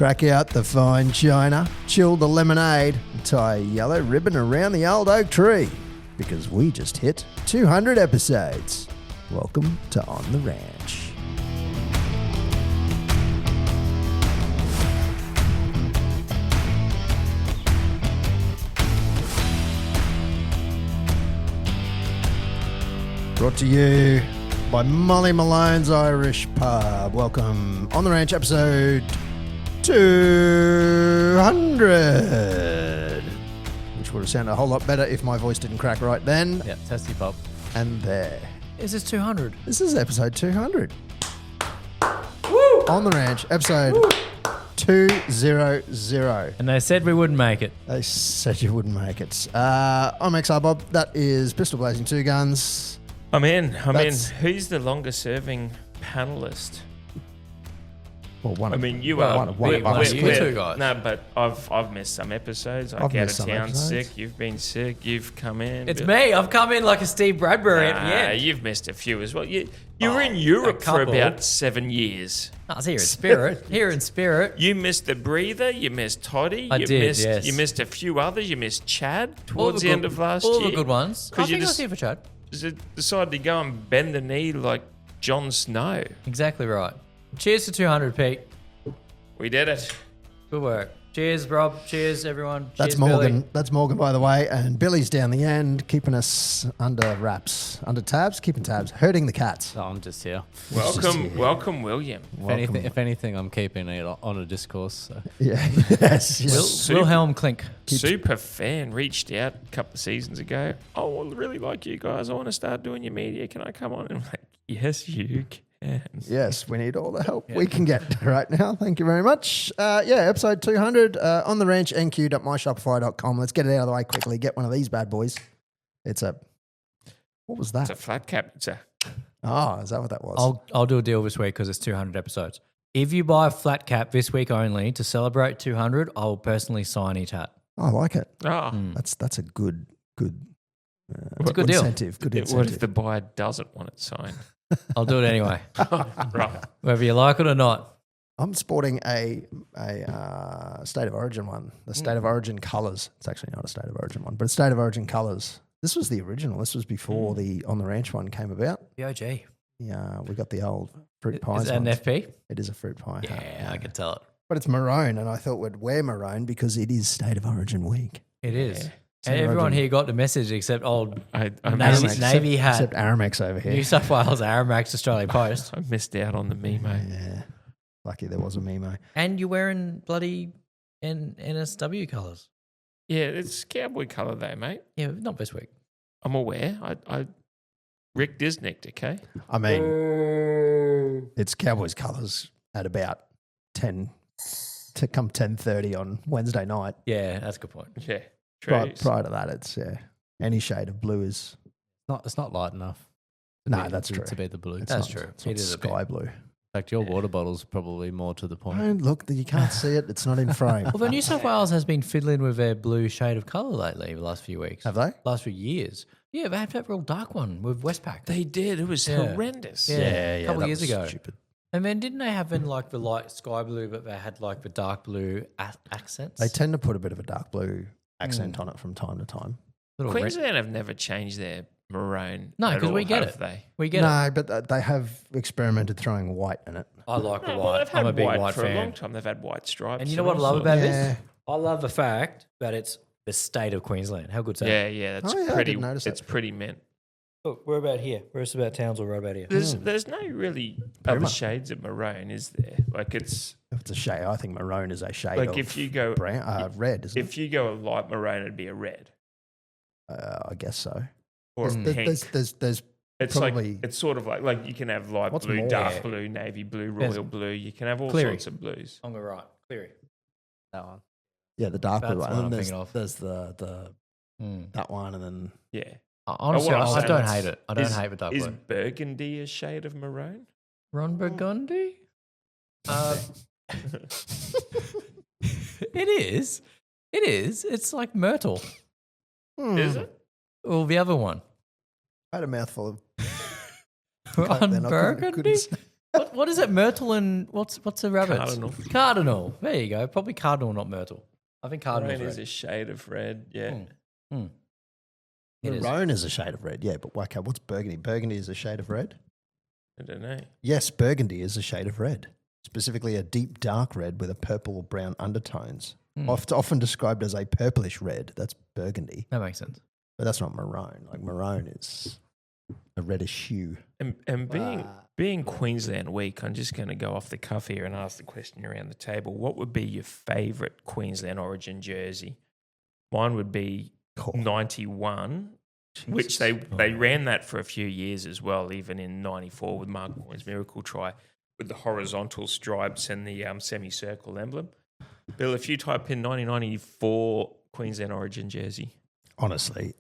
Crack out the fine china, chill the lemonade, and tie a yellow ribbon around the old oak tree, because we just hit 200 episodes. Welcome to On the Ranch. Brought to you by Malones Irish Pub. Welcome On the Ranch episode 200, which would have sounded a whole lot better if my voice didn't crack right then. Yeah, testy pop. And there. Is this 200? This is episode 200. Woo! On the Ranch, episode 200. And they said we wouldn't make it. They said you wouldn't make it. I'm XR Bob. That is Pistol Blazing Two Guns. I'm in. Who's the longest serving panelist? Well, one. I mean, you are. One of we us. two guys. No, but I've missed some episodes. I I've get missed out of some town episodes. sick. You've been sick. You've come in. It's me. I've come in like a Steve Bradbury at the end. You've missed a few as well. You were in Europe for couple. about 7 years. I was here in spirit. Here in spirit. You missed the breather. You missed Toddy. I did, yes. You missed a few others. You missed Chad All towards the end of last year. All the good ones. I 'Cause you think I was just- here for Chad. Decided to go and bend the knee like Jon Snow. Exactly right. Cheers to 200, Pete. We did it. Good work. Cheers, Rob. Cheers, everyone. That's Cheers, Morgan. Billy. That's Morgan, by the way. And Billy's down the end, keeping us under wraps, under tabs, keeping tabs, herding the cats. Oh, I'm just here. Welcome, William. If anything, I'm keeping it on a discourse. So. Yeah. Yes. yes. Super- Wilhelm Klink. Super fan reached out a couple of seasons ago. Oh, I really like you guys. I want to start doing your media. Can I come on? And I'm like, yes, you can. Yes, we need all the help we can get right now. Thank you very much. Episode 200 on the ranch, nq.myshopify.com. Let's get it out of the way quickly. Get one of these bad boys. What was that? It's a flat cap. It's a Oh, is that what that was? I'll do a deal this week because it's 200 episodes. If you buy a flat cap this week only to celebrate 200, I will personally sign each hat. I like it. That's a good It's a good deal. incentive. Good What incentive. if the buyer doesn't want it signed? I'll do it anyway, Right. whether you like it or not. I'm sporting a State of Origin one. The State of Origin colours. It's actually not a State of Origin one, but it's State of Origin colours. This was the original. This was before the On the Ranch one came about. The OG. Yeah, we got the old fruit pies. Is that an ones. FP? It is a fruit pie. Yeah, I can tell it. But it's maroon, and I thought we'd wear maroon because it is State of Origin week. It is. Yeah. And everyone here got the message except old I Navy, missed, Navy hat. Except Aramex over here. New South Wales Aramex Australia Post. I missed out on the memo. Yeah. Lucky there was a memo. And you're wearing bloody NSW colours. Yeah, it's cowboy colour though, mate. Yeah, not this week. I'm aware. I Rick Disnicked, okay? I mean, it's Cowboys colours at about 10:30 on Wednesday night. Yeah, that's a good point. Yeah. True. Prior to that, it's any shade of blue is. It's not light enough. No, that's to, true. To be the blue. It's That's not- true. It's not It is a sky blue. In fact, your water bottle's probably more to the point. Don't look, you can't see it. It's not in frame. Although New South Wales has been fiddling with their blue shade of colour lately the last few weeks. Have they? Last few years. Yeah, they had that real dark one with Westpac. They did. It was Yeah. horrendous. Yeah. a couple that of years was ago. Stupid. And then didn't they have in like the light sky blue, but they had like the dark blue accents? They tend to put a bit of a dark blue accent on it from time to time. Little red- Queensland have never changed their maroon. No, at because all, we get have it. They? We get it. No, but they have experimented throwing white in it. I like the No, white. well, they've had I'm a big white for a long fan. time. They've had white stripes. And you know what I all love sorts. about Yeah. this? I love the fact that it's the state of Queensland. How good's that? Yeah, that's Oh, yeah, I pretty. didn't notice It's that. pretty mint. Look, we're about here. We're just about Townsville, right about here. There's no really other much. shades of maroon, is there? Like it's If it's a shade, I think maroon is a shade like of if you go red, isn't if you go a light maroon, it'd be a red it? I guess so. or a There's, pink. there's It's probably- like it's sort of like you can have light What's blue, more? dark Yeah. blue, navy blue, There's royal blue. You can have all Cleary. sorts of blues. On the right. Cleary. That one. the dark blue That's one. what And I'm then thinking of. there's the that one, and then Yeah. Honestly, What I'm I saying don't is- hate it. I don't is- hate the dark Is blue. burgundy a shade of maroon? Ron Burgundy? It is. It is. It's like myrtle. Is it? Well, the other one. I had a mouthful of Ron then I couldn't Burgundy? say- What is it? Myrtle and what's a rabbit? Cardinal. Cardinal. There you go. Probably cardinal, not myrtle. I think cardinal Maroon is is red. a shade of red. Yeah. It is. Maroon is a shade of red, yeah, but okay, what's burgundy? Burgundy is a shade of red? I don't know. Yes, burgundy is a shade of red, specifically a deep dark red with a purple or brown undertones. Often described as a purplish red. That's burgundy, That makes sense. but that's not maroon. Like maroon is a reddish hue. And being Queensland week, I'm just going to go off the cuff here and ask the question around the table. What would be your favourite Queensland origin jersey? Mine would be 91, which they ran that for a few years as well, even in 94 with Mark Boyne's miracle try with the horizontal stripes and the semicircle emblem. Bill, if you type in 1994 Queensland origin jersey. Honestly,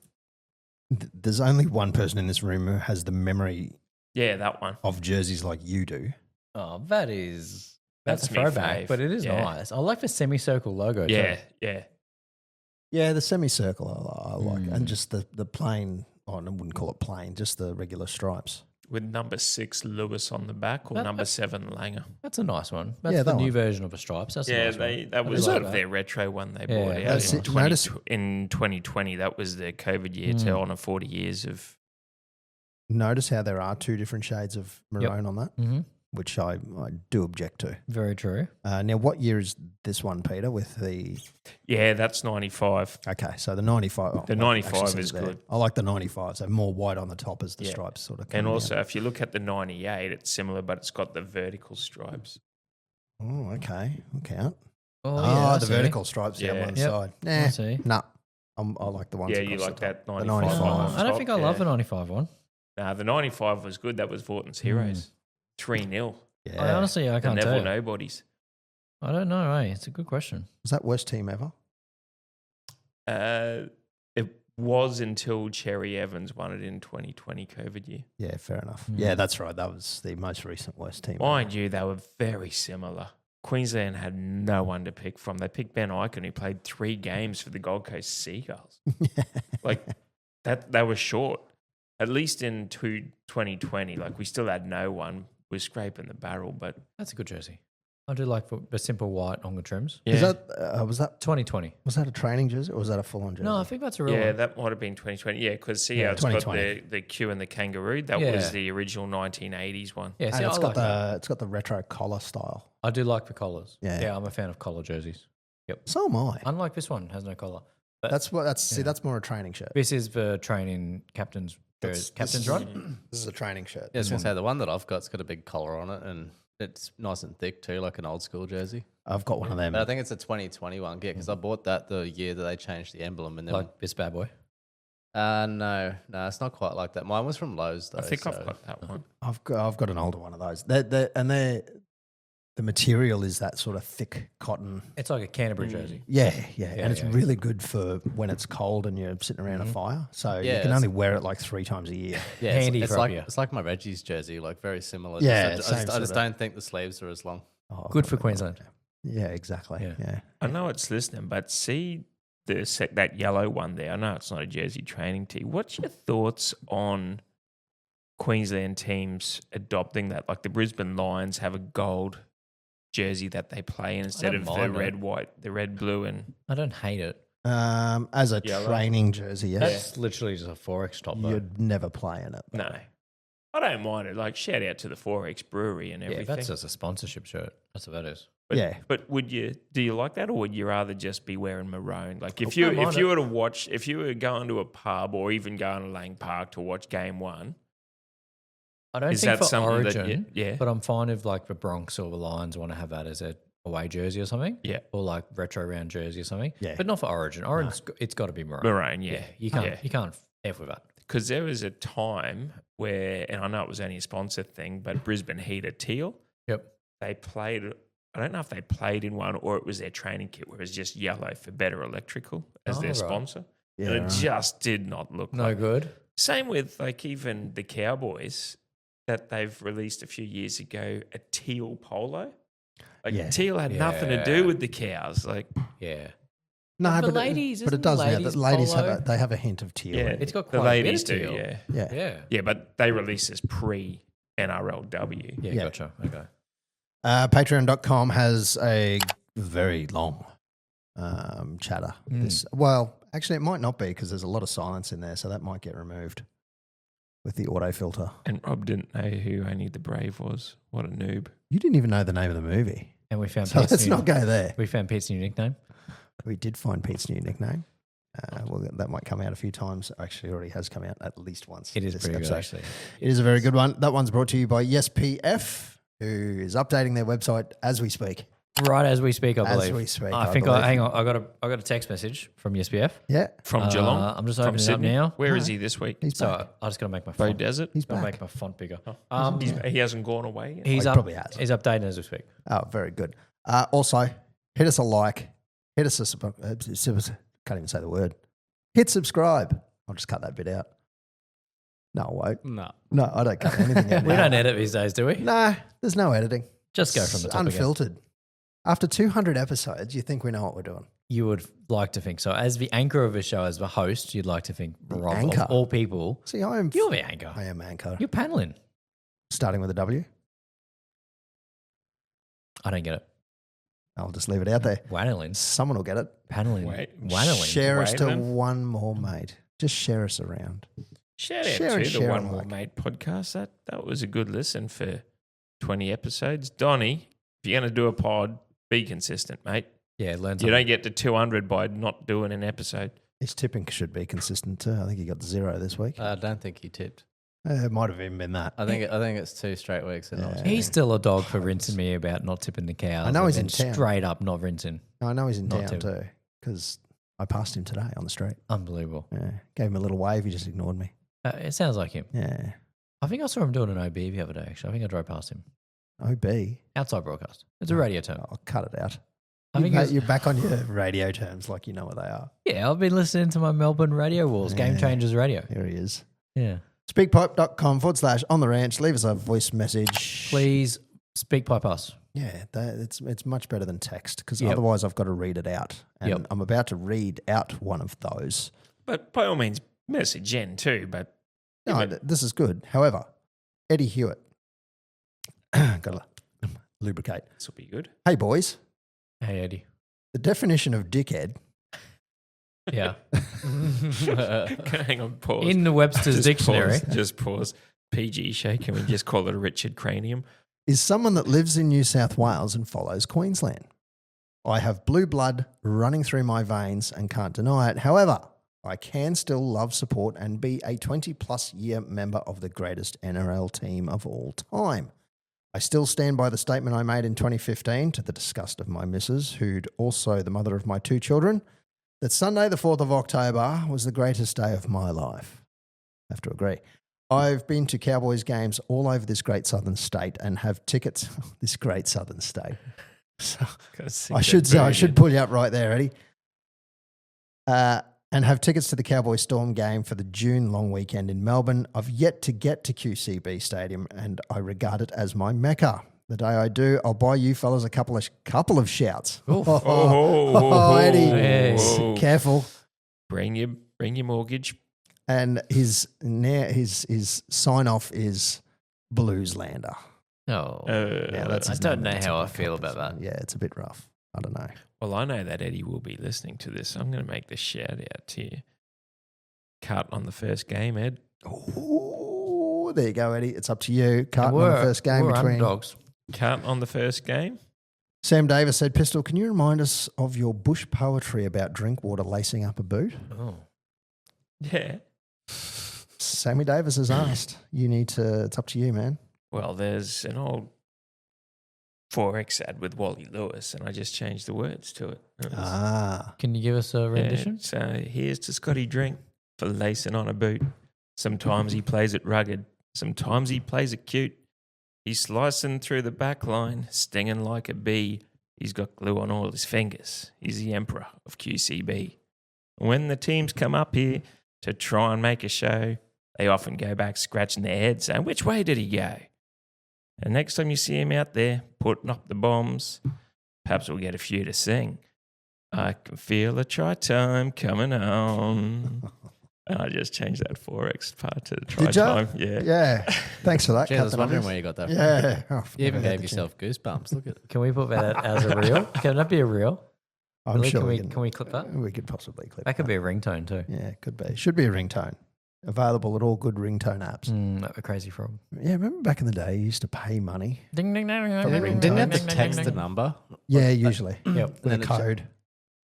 there's only one person in this room who has the memory Yeah, that one. of jerseys like you do. Oh, that's That's a me throwback, fave. but it is Yeah. nice. I like the semicircle logo Yeah, too. yeah. Yeah, the semicircle I like, and just the plain. Oh, I wouldn't call it plain, just the regular stripes. With number 6 Lewis on the back or That- number 7 Langer. That's a nice one. That's Yeah, the that new one. version of a stripes. That's a Yeah, nice one. that was do sort like of that. their retro one they Yeah, brought out that's in, it. Notice- in 2020. That was the COVID year to honour 40 years of. Notice how there are two different shades of maroon on that, Mm-hmm. which I do object to. Very true. Now, what year is this one, Peter? With the Yeah, that's 95. okay, so the 95. The well, 95 actually says is there. good. I like the 95. So more white on the top as the Yeah. stripes sort of. And come also, down. if you look at the 98, it's similar, but it's got the vertical stripes. Oh, okay, I'll count. Oh, Oh, I the see. vertical stripes down Yeah. one Yep. side. I Nah, see. nah. I like the ones. Yeah, you across like the top. that The 95. 95. on I don't top, think I love yeah. the 95 one. Nah, the 95 was good. That was Vorten's Heroes. 3-0. Yeah. I honestly, I The can't Neville tell. Nobodies. I don't know. Hey, it's a good question. Was that worst team ever? It was until Cherry Evans won it in 2020 COVID year. Yeah, fair enough. Mm. Yeah, that's right. That was the most recent worst team. Mind you, they were very similar. Queensland had no one to pick from. They picked Ben Ikin, who played 3 games for the Gold Coast Seagulls. Like that, they were short. At least in 2020, like we still had no one. We're scraping the barrel, but That's a good jersey. I do like the simple white on the trims. yeah, Is that was that 2020. a training jersey or was that a full on jersey? No, I think that's a real yeah, one. that might have been 2020. Yeah, because see Yeah, how it's got 2020. the Q and the kangaroo. That Yeah. was the original 1980s one. Yeah, and see, it's I got like that. it's got the retro collar style. I do like the collars. Yeah. Yeah, I'm a fan of collar jerseys. So am I. Unlike this one, has no collar. But See, Yeah. that's more a training shirt. this is the training captain's That's- captain's this run. is- This is a training shirt. Yeah, I was This gonna one. say the one that I've got's got a big collar on it, and it's nice and thick too, like an old school jersey. I've got one of them. But I think it's a 2021 gear because I bought that the year that they changed the emblem, and then Like this bad boy. no, it's not quite like that. Mine was from Lowe's though. I think so- I've got that one. I've got an older one of those. The material is that sort of thick cotton. It's like a Canterbury jersey. Yeah, Yeah, and it's yeah. really good for when it's cold and you're sitting around a fire. So you Yeah, can it's- only wear it like 3 times a year. Yeah, Handy it's for like up here. it's like my Reggie's jersey, like very similar. Yeah, just, same I sort just of- don't think the sleeves are as long. Oh, I've Good got for that one. Queensland. Yeah, exactly. Yeah. Yeah. I know it's listening, but see that yellow one there. I know it's not a jersey training tee. What's your thoughts on Queensland teams adopting that? Like the Brisbane Lions have a gold jersey that they play in instead don't of the mind it. red, white, the red, blue, and I don't hate it. As a Yellow. training jersey, yes. That's literally just a 4X top though. You'd never play in it. no. I don't mind it. Like shout out to the 4X Brewery and Yeah, everything. that's just a sponsorship shirt. That's what that is. But, Yeah. But do you like that, or would you rather just be wearing maroon? Like if I you don't mind if you it. were to watch, if you were going to a pub or even going to Lang Park to watch Game 1, I don't is think that for something that Origin, yeah. but I'm fine if like the Bronx or the Lions want to have that as a away jersey or something. Yeah. Or like retro round jersey or something. Yeah. But not for Origin. Origin, it's got to be maroon. Maroon, yeah. You can't Yeah. you can't F with that. Because there was a time where, and I know it was only a sponsor thing, but Brisbane Heat are teal. Yep. They played, I don't know if they played in one or it was their training kit where it was just yellow for Better Electrical as Oh, their right. sponsor. Yeah, and it right. just did not look No like good. Same with like even the Cowboys that they've released a few years ago, a teal polo. Like Yeah. teal had nothing to Yeah. do with the cows. Like, Yeah. No, The but ladies, but isn't it does now. ladies The ladies polo? have a hint of teal. yeah, in it. It's got the quite a bit ladies of do, teal. yeah. Yeah. Yeah. Yeah, but they release this pre NRLW. Yeah, Yeah. gotcha. Okay. Patreon.com has a very long chatter. Well, actually, it might not be because there's a lot of silence in there, so that might get removed with the autofilter. And Rob didn't know who Only the Brave was. What a noob. You didn't even know the name of the movie. And we found So Pete's let's new, not go there. we found Pete's new nickname. We did find Pete's new nickname. Well, that might come out a few times. Actually, already has come out at least once. It is this pretty good, episode. actually. It is a very good one. That one's brought to you by YesPF, who is updating their website as we speak. Right as we speak, I As believe. we speak, I I think. believe. Hang on. I got a text message from SPF. Yeah, From Geelong? I'm just From opening it up Sydney? now. Where is he this week? he's So back. I just got to make my Bow font. Desert? He's Gotta back. make my font bigger. He hasn't gone away yet? He's he up. probably has. He's updating as we speak. Oh, very good. Also, hit us a like. Hit us a can't even say the word. Hit subscribe. I'll just cut that bit out. No, I won't. No. No, I don't cut anything out. We don't edit these days, do we? No, there's no editing. Just go from the It's top again. unfiltered. After 200 episodes, you think we know what we're doing. You would like to think so. As the anchor of a show, as the host, you'd like to think, Rob, anchor. of all people, See, I am. you're the anchor. I am anchor. You're paneling. Starting with a W. I don't get it. I'll just leave it out there. Waddling. Someone will get it. Paneling. Wait. Waddling. Share us to Waving. one more, mate. Just share us around. Shout out Share to and the share One and More like. Mate podcast. That was a good listen for 20 episodes. Donnie, if you're going to do a pod, be consistent, mate. Yeah, learn You something. don't get to 200 by not doing an episode. His tipping should be consistent too. I think he got 0 this week. I don't think he tipped. It might have even been that. I think it's 2 straight weeks. And not Yeah. He's still a dog for rinsing me about not tipping the cows. I know he's and in town. Straight up not rinsing. I know he's in Not town too. too because I passed him today on the street. Unbelievable. Yeah, gave him a little wave. He just ignored me. It sounds like him. Yeah. I think I saw him doing an OB the other day, actually. I think I drove past him. OB. Outside broadcast. It's a radio term. I'll cut it out. I think it was- You're back on your radio terms like you know what they are. Yeah, I've been listening to my Melbourne radio wars, Game Yeah. Changers Radio. Here he is. Yeah. Speakpipe.com/on the ranch. Leave us a voice message. Please speak pipe us. Yeah, it's much better than text because Yep. otherwise I've got to read it out. And Yep. I'm about to read out one of those. But by all means, message in too. But No, Yeah, but- this is good. However, Eddie Hewitt. got to lubricate. this will be good. Hey, boys. Hey, Eddie. The definition of dickhead Yeah. Hang on, pause. In the Webster's Just Dictionary. Pause, just pause. PG show. Can we just call it a Richard Cranium? is someone that lives in New South Wales and follows Queensland. I have blue blood running through my veins and can't deny it. However, I can still love, support, and be a 20-plus year member of the greatest NRL team of all time. I still stand by the statement I made in 2015 to the disgust of my missus, who'd also the mother of my 2 children, that Sunday the 4th of October was the greatest day of my life. I have to agree. I've been to Cowboys games all over this great southern state and have tickets. This great southern state. So, I should pull you up right there, Eddie. And have tickets to the Cowboys Storm game for the June long weekend in Melbourne. I've yet to get to QCB Stadium, and I regard it as my mecca. The day I do, I'll buy you fellas a couple of shouts. Oh, Eddie, Hey. careful. Bring your mortgage. And his sign off is Blueslander. Oh. Now, that's I his don't name. know It's how a I bit feel about complicated. Yeah, it's a bit rough. I don't know. Well, I know that Eddie will be listening to this. I'm going to make this shout out to you. Cut on the first game, Ed. Oh, there you go, Eddie. It's up to you. Carton on the We're- first game we're between. underdogs. Cut on the first game. Sam Davis said, Pistol, can you remind us of your bush poetry about drink water lacing up a boot? Oh. Yeah. Sammy Davis has asked. It's up to you, man. Well, there's an old 4X ad with Wally Lewis, and I just changed the words to it. It was- Can you give us a rendition? Yeah, so here's to Scotty Drink for lacing on a boot. Sometimes he plays it rugged, sometimes he plays it cute. He's slicing through the back line, stinging like a bee. He's got glue on all his fingers. He's the emperor of QCB. When the teams come up here to try and make a show, they often go back scratching their heads saying, which way did he go? And next time you see him out there putting up the bombs, perhaps we'll get a few to sing. I can feel a try time coming on. I just changed that Forex part to try Did ya? time. Yeah. Yeah. Thanks for that. Gee, I was Captain wondering Obvious. where you got that from. Yeah. Oh, You even never had gave the yourself goosebumps. Look at it. Can we put that as a reel? Can that be a reel? chance. I'm Really? sure Can we clip that? We could possibly clip That could be a ringtone too. Yeah, could be. Should be a ringtone. Available at all good ringtone apps. That were crazy frog. Yeah, remember back in the day, you used to pay money. Ding ding ding. ringtone. Didn't you have to text the number? Yeah, usually. Yep. With then a it code.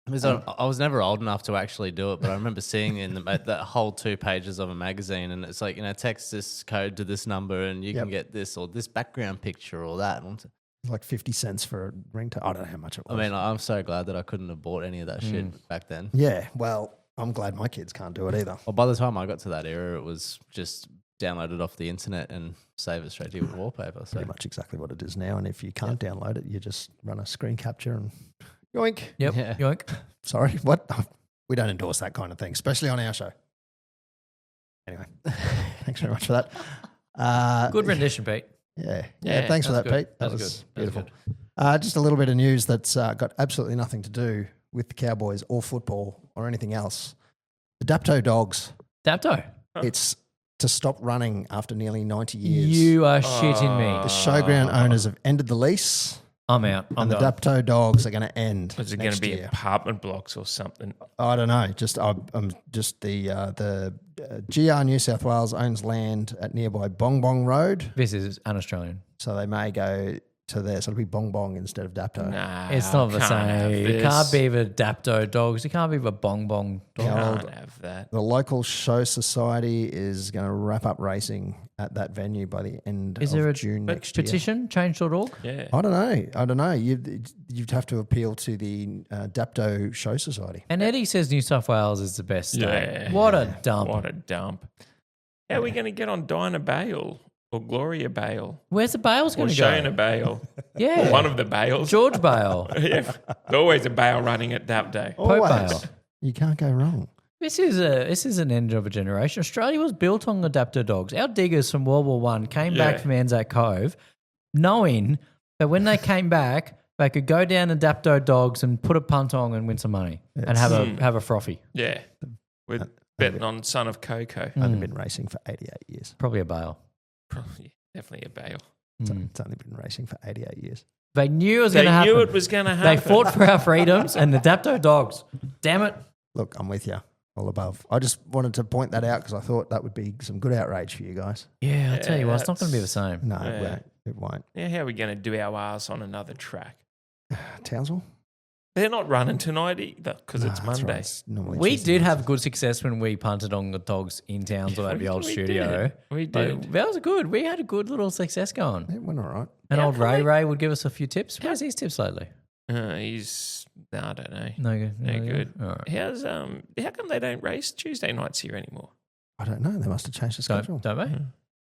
I was never old enough to actually do it, but I remember seeing in that whole 2 pages of a magazine, and it's like, text this code to this number, and you can get this or this background picture or that. And Like 50 cents for a ringtone. I don't know how much it was. I mean, I'm so glad that I couldn't have bought any of that shit back then. Yeah, well, I'm glad my kids can't do it either. Well, by the time I got to that era, it was just downloaded off the internet and save it straight to your wallpaper. So Pretty much exactly what it is now. And if you can't download it, you just run a screen capture and yoink. Yep. Yeah. Yoink. Sorry, what? We don't endorse that kind of thing, especially on our show. Anyway, thanks very much for that. Good rendition, Pete. Yeah. Yeah, Thanks for that, that's good. Pete. That That's was good. That's beautiful. Just a little bit of news that's got absolutely nothing to do with the Cowboys or football or anything else. The Dapto dogs, Dapto. it's to stop running after nearly 90 years. You are shitting me. The showground owners have ended the lease, I'm out. I'm and the done. Dapto dogs are going to end. Was it going next to be year. apartment blocks or something? I don't know. I'm just the GR New South Wales owns land at nearby Bong Bong Road, This is an Australian. so they may go to there. So it'll be Bong Bong instead of Dapto. Nah, It's not the can't have same. It this. can't be the Dapto dogs. It can't be the Bong Bong dogs. Can't have that. The local show society is going to wrap up racing at that venue by the end Is of there a June next year. petition? Change.org? Yeah. I don't know. You'd have to appeal to the Dapto Show Society. And Eddie says New South Wales is the best state. Yeah. What a dump. What a dump. How are we going to get on Dinah Bale or Gloria Bale Where's the Bales or going to Shona go? Bale? Yeah. Or one of the Bales. George Bale. Yeah. There's always a Bale running at Dap Day. Pope Always. Bale. You can't go wrong. This is an end of a generation. Australia was built on Dapto dogs. Our diggers from World War One came back Yeah. from Anzac Cove, knowing that when they came back, they could go down to Dapto dogs and put a punt on and win some money and have a frothy. Yeah. We're betting on Son of Coco. Only been racing for 88 years. Probably a Bale. Probably, definitely a Bale. It's only been racing for 88 years. They knew it was They going to happen. knew it was going to They happen. fought for our freedoms and the Dapto dogs. Damn it. Look, I'm with you. All above. I just wanted to point that out because I thought that would be some good outrage for you guys. Yeah, I tell you what, it's not that's- going to be the same. No, Yeah. it won't. Now, how are we going to do our ass on another track? Townsville? They're not running tonight either because it's Nah, that's Monday. right. It's normally We Tuesday did nights. have good success when we punted on the dogs in Townsville at the old We studio. did. We But did. that was good. We had a good little success going. It went all right. And How old come Ray they- Ray would give us a few tips. Where's his tips lately? He's, I don't know. No good. No good. All right. How come they don't race Tuesday nights here anymore? I don't know. They must have changed the schedule. Don't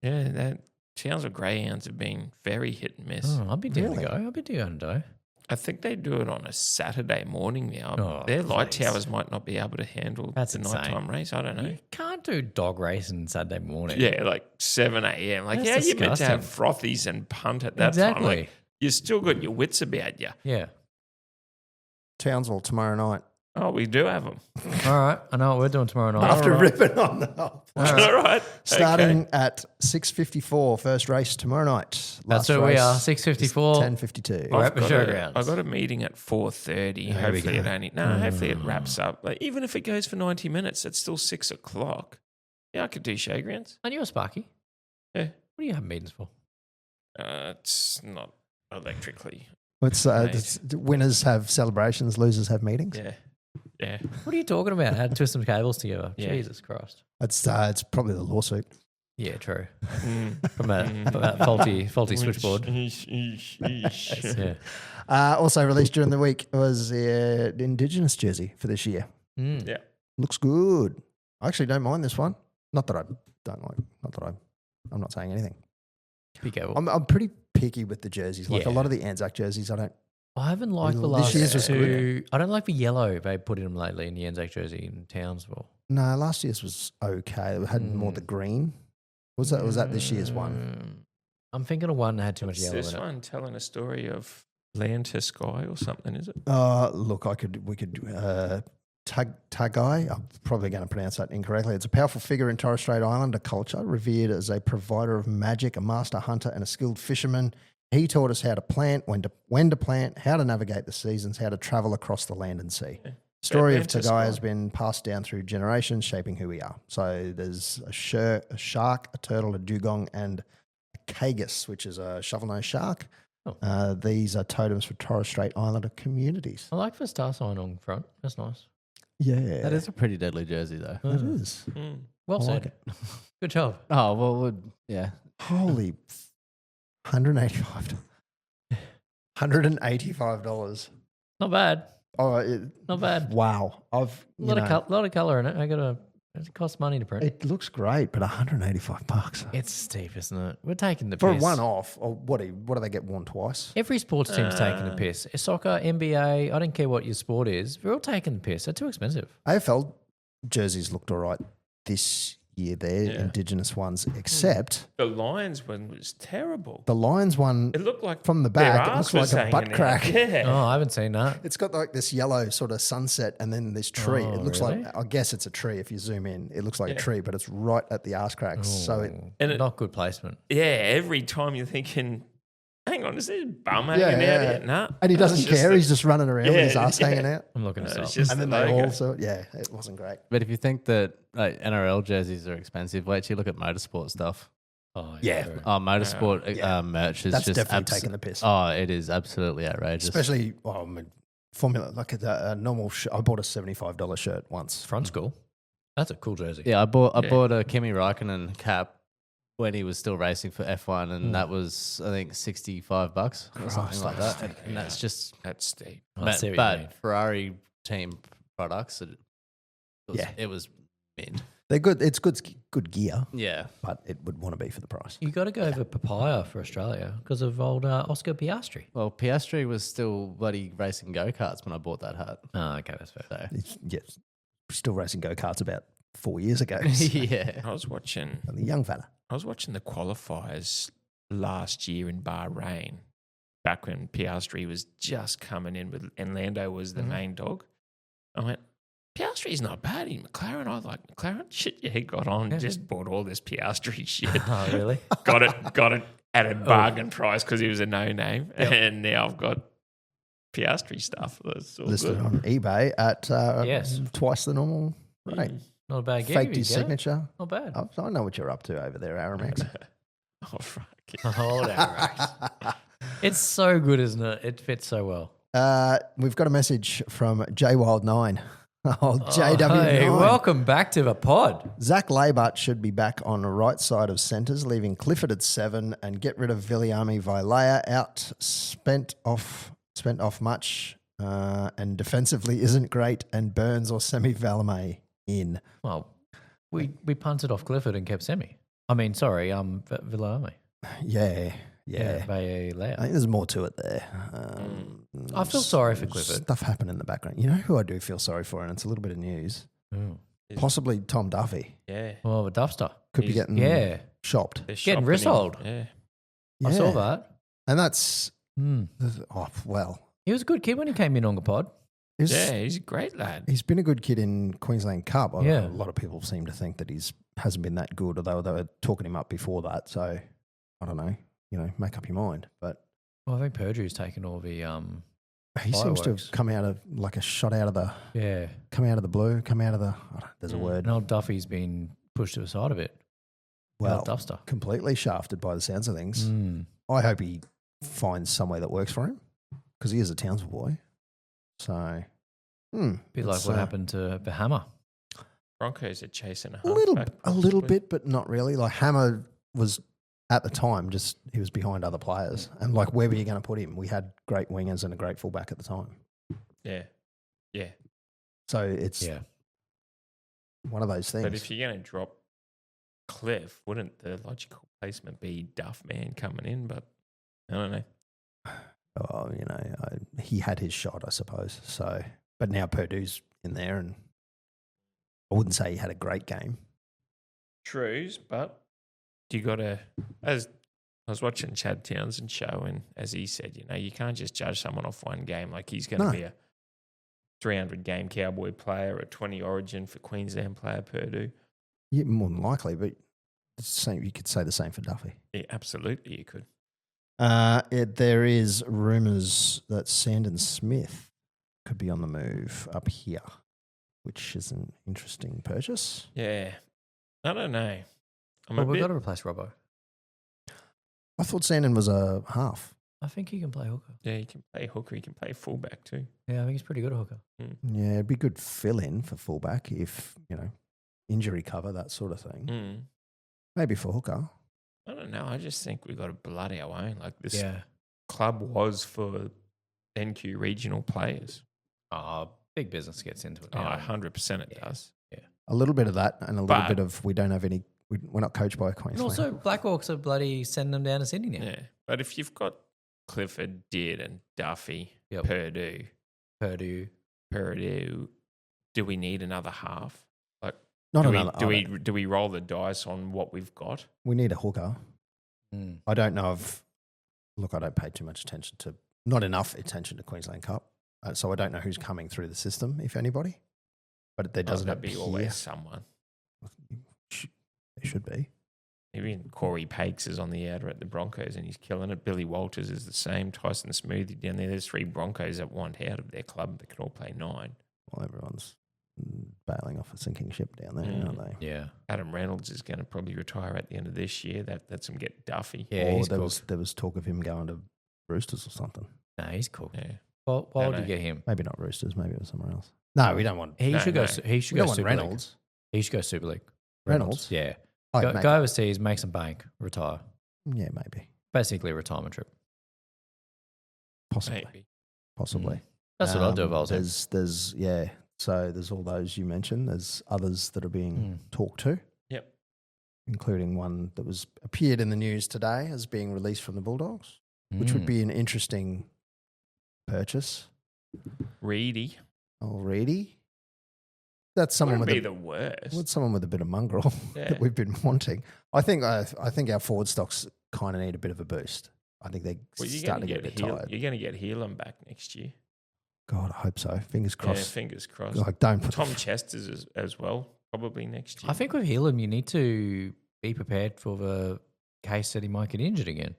they? Yeah, that Townsville Greyhounds have been very hit and miss. Oh, I'll be doing Really? to go. I'll be doing to go. I think they do it on a Saturday morning now. Oh, Their light please. towers might not be able to handle That's the insane. nighttime race. I don't know. You can't do dog racing Saturday morning. Yeah, like 7 a.m. Like, That's how you meant to have disgusting. frothies and punt at that Exactly. time? Like, you still got your wits about you. Yeah. Townsville tomorrow night. Oh, we do have them. All right. I know what we're doing tomorrow night. After All right. ripping on the whole All right. All right. Starting Okay. at 6:54, first race tomorrow night. That's Last where we race are. is 6:54. 10:52. We're at the I've got a- showgrounds. I got a meeting at 4:30. There we Hopefully it go. only hopefully it wraps up. Like, even if it goes for 90 minutes, it's still 6 o'clock. Yeah, I could do showgrounds. And you're a Sparky. Yeah. What do you have meetings for? It's not electrically. It's, winners have celebrations, losers have meetings. Yeah. Yeah. What are you talking about? How to twist some cables together? Yeah. Jesus Christ. It's probably the lawsuit. Yeah, true. Mm. From that faulty switchboard. Yeah. Also released during the week was the Indigenous jersey for this year. Mm. Yeah. Looks good. I actually don't mind this one. Not that I don't like. Not that I'm not saying anything. Be careful. I'm pretty picky with the jerseys. Like a Yeah. lot of the Anzac jerseys, I don't. I haven't liked the This last year's was two. I don't like the yellow they put in them lately in the Anzac jersey in Townsville. No, last year's was okay. It had more the green. Was that this year's one? I'm thinking of one that had too much Is yellow this in it. one telling a story of land to sky or something, is it? Look, we could Tagai. I'm probably going to pronounce that incorrectly. It's a powerful figure in Torres Strait Islander culture, revered as a provider of magic, a master hunter, and a skilled fisherman. He taught us how to plant, when to plant, how to navigate the seasons, how to travel across the land and sea. Yeah. Story of Atlantis Tagai guy. has been passed down through generations, shaping who we are. So there's a shark, a turtle, a dugong, and a cagus, which is a shovel-nosed shark. Oh. These are totems for Torres Strait Islander communities. I like the star sign on front. That's nice. Yeah, That is a pretty deadly jersey, though. It is. Mm. Well I said. like it. Good job. Oh, well, yeah. Holy, $185. $185. Not bad. Oh, Not bad. wow! A lot of color in it. It costs money to print. It looks great, but $185 It's steep, isn't it? We're taking the for a piss. one-off. Or what do they get worn twice? Every sports team's taking the piss. Soccer, NBA, I don't care what your sport is. We're all taking the piss. They're too expensive. AFL jerseys looked all right this year. They're Yeah. Indigenous ones, except The Lions one was terrible. the Lions one It looked like from the their back. It arse looks was like a butt hanging out. crack. Yeah. Oh, I haven't seen that. It's got like this yellow sort of sunset and then this tree. Oh, It looks really? like, I guess it's a tree if you zoom in. It looks like a Yeah. tree, but it's right at the arse cracks. So it, Oh, And it- not good placement. Yeah, every time you're thinking, hang on, is this bum hanging Yeah, out yeah. here? Nah. and he doesn't It's just care. the- He's just running around with his Yeah, ass yeah. hanging out. I'm looking No, this it's up. just And then the they logo. also, yeah, it wasn't great. But if you think that like NRL jerseys are expensive, wait till you look at motorsport stuff. Oh, Yeah. true. Oh, motorsport Yeah. merch is That's just definitely taking the piss. Oh, it is absolutely outrageous. Especially, Formula, like a normal I bought a $75 shirt once. Front school. That's a cool jersey. yeah, I bought Yeah. a Kimi Räikkönen cap when he was still racing for F1, and that was I think $65 or something Christ, like that's that. And that's just That's steep. I see what you mean. Ferrari team products. Yeah. It was mid. They're good. It's good gear, Yeah, but it would want to be for the price. You got to go for papaya for Australia because of old Oscar Piastri. well, Piastri was still bloody racing go karts when I bought that hat. Oh, okay, that's fair. So Yes, still racing go-karts about 4 years ago. yeah, I was watching The young fella. the qualifiers last year in Bahrain, back when Piastri was just coming in with, and Lando was the main dog. I went, Piastri's not bad in McLaren. I like McLaren. Shit, yeah, he got on, just bought all this Piastri shit. Oh, really? got it at a bargain price because he was a no-name. And now I've got Piastri stuff. That's all Listed good. on eBay at Yes. twice the normal rate. Not a bad gig. Faked his you get it. signature. Not bad. I know what you're up to over there, Aramex. Oh, fuck. Hold on, Rex. It's so good, isn't it? It fits so well. We've got a message from JWild9. Oh, JW9. Hey, welcome back to the pod. Zach Labart should be back on the right side of centres, leaving Clifford at 7 and get rid of Viliami Vailea out, spent off much and defensively isn't great, and Burns or Semi Valame in. Well, we punted off Clifford and kept Semi. I mean, sorry, Villame. Yeah. I I think there's more to it there. I feel sorry for Clifford. Stuff happened in the background. You know who I do feel sorry for, and it's a little bit of news. Mm. Possibly Tom Duffy Yeah. Well, a Duffster. could be He's- getting Yeah. shopped. They're Getting shopping rissoled. him. I saw that. And that's, Mm. well, He was a good kid when he came in on the pod. he's, Yeah. He's a great lad. he's been a good kid in Queensland Cup. Yeah. A lot of people seem to think that hasn't been that good, although they were talking him up before that. So I don't know. Make up your mind. But Well, I think Perdrew's taken all the he seems to Fireworks. have come out of like a shot out of the yeah. blue, there's a word. And old Duffy's been pushed to the side a bit. Well, Old Duffster. completely shafted by the sounds of things. Mm. I hope he finds somewhere that works for him because he is a Townsville boy. So, Bit like it's, what happened to Bahama. Broncos are chasing a a little halfback, bit, but not really. Like Hammer was at the time he was behind other players, and like where were you going to put him? We had great wingers and a great fullback at the time, Yeah. Yeah. so it's Yeah. one of those things. But if you're going to drop Cliff, wouldn't the logical placement be Duff Man coming in? But I don't know. Oh, he had his shot, I suppose. So, but now Purdue's in there, and I wouldn't say he had a great game. Trues, but you got to, as I was watching Chad Townsend's show, and as he said, you can't just judge someone off one game. Like he's going to No. be a 300 game Cowboy player, a 20 Origin for Queensland player Purdue. Yeah, more than likely, but it's the same, you could say the same for Duffy. Yeah, absolutely, you could. There is rumours that Sandon Smith could be on the move up here, which is an interesting purchase. Yeah, I don't know. Well, we've got to replace Robbo. I thought Sandon was a half. I think he can play hooker. Yeah, he can play hooker. He can play fullback too. Yeah, I think he's pretty good at hooker. Yeah, it'd be good fill-in for fullback if, injury cover, that sort of thing. Maybe for hooker. I don't know. I just think we've got to blood our own. Like this club was for NQ regional players. Oh, big business gets into it. Oh, Now. 100% it does. Yeah. A little bit of that and a little bit of we don't have any, we're not coached by And Queensland. also, Blackhawks are bloody sending them down to Sydney now. Yeah. But if you've got Clifford, Deard and Duffy, Yep. Purdue, do we need another half? Like, Not do another. we roll the dice on what we've got? We need a hooker. Mm. I don't know if, I don't pay too much attention to, not enough attention to Queensland Cup. So I don't know who's coming through the system, if anybody. But there doesn't be appear. always someone. There should be. Even Corey Pakes is on the outer at the Broncos and he's killing it. Billy Walters is the same. Tyson Smoothie down there. There's 3 Broncos that want out of their club that can all play 9. Well, everyone's bailing off a sinking ship down there, aren't they? Yeah. Adam Reynolds is going to probably retire at the end of this year. That lets him get Duffy. Yeah, Or he's there cool. was talk of him going to Roosters or something. No, he's cool. Yeah. Well, why would No. you get him? Maybe not Roosters. Maybe it was somewhere else. No, we don't want. He No, should no. go. He should We go don't want Super Reynolds. League. He should go Super League. Reynolds? Yeah. Oh, Go, maybe. go overseas, make some bank, retire. Yeah, maybe. Basically, a retirement trip. Possibly. Maybe. Possibly. That's what I'd do if I was him. There's so there's all those you mentioned. There's others that are being talked to. Yep. Including one that was appeared in the news today as being released from the Bulldogs, which would be an interesting purchase Reedy. already. That's someone Wouldn't with be the worst. with someone with a bit of mongrel Yeah. that we've been wanting. I think our forward stocks kind of need a bit of a boost. I think they're Well, you're starting going to to get a bit tired. You're going to get Heelan back next year. God, I hope so. Fingers Yeah, crossed. fingers crossed. Like, don't put Tom Chester's as well, probably next year. I think with Heelan, you need to be prepared for the case that he might get injured again.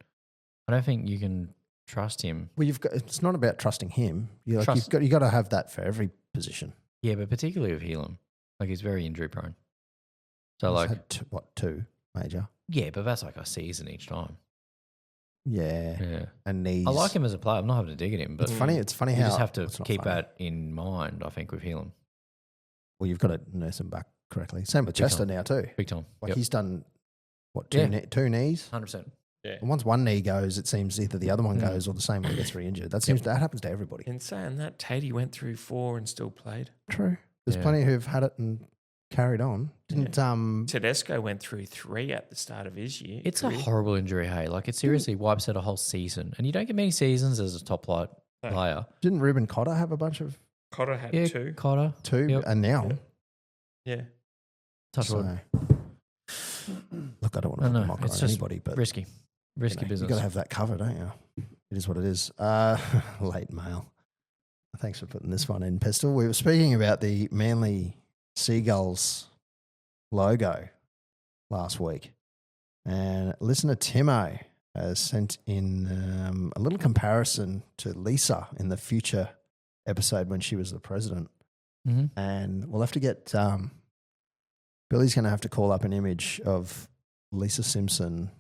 I don't think you can trust him. Well, it's not about trusting him. You've Trust- got to have that for every position. Yeah, but particularly with Heelan. Like, he's very injury prone. So, He's like, had two major? yeah, but that's like a season each time. Yeah, Yeah. and knees. I like him as a player. I'm not having to dig at him, but It's funny. It's funny you how just have to it's not keep funny. that in mind, I think, with Heelan. Well, you've got to nurse him back correctly. Same with Big Chester time. now too. Big time. Like Yep. he's done what Yeah. two knees. 100%. Yeah. And once one knee goes, it seems either the other one Mm. goes or the same one gets re-injured. That happens to everybody. In saying that, Tatey went through 4 and still played. True. There's Yeah. plenty who've had it and carried on. Didn't Tedesco went through 3 at the start of his year. It's a career. horrible injury, hey. Like, it seriously wipes out a whole season. And you don't get many seasons as a top flight No. player. didn't Ruben Cotter have a bunch of Cotter had Yeah, 2. Cotter. two Yep. and now? Yeah. Touch wood. Look, I don't want No, to no, mock it's on just anybody, but Risky. Risky you business. got to have that cover, don't you? It is what it is. Late mail. Thanks for putting this one in, Pistol. We were speaking about the Manly Seagulls logo last week, and listener Timo has sent in a little comparison to Lisa in the future episode when she was the president, Mhm. and we'll have to get Billy's going to have to call up an image of Lisa Simpson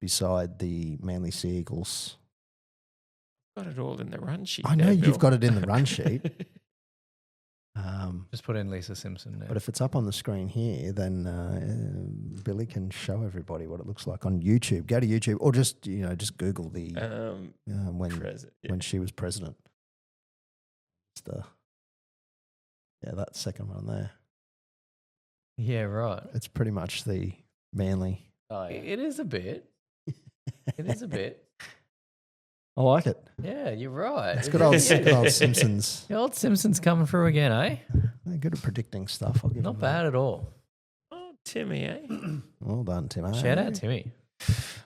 beside the Manly Sea Eagles. Got it all in the run sheet. I know there, you've Bill. got it in the run sheet. Just put in Lisa Simpson there. But if it's up on the screen here, then Billy can show everybody what it looks like on YouTube. Go to YouTube or just Google the when she was president. It's that second one there. yeah, right. It's pretty much the Manly. Oh, it is a bit. It is a bit. I like it. Yeah, you're right. It's It good old, really is. good old Simpsons. The old Simpsons coming through again, eh? They're good at predicting stuff. I'll give Not them bad at all. Oh, Timmy, eh? that. Well done, Tim. Shout out Timmy.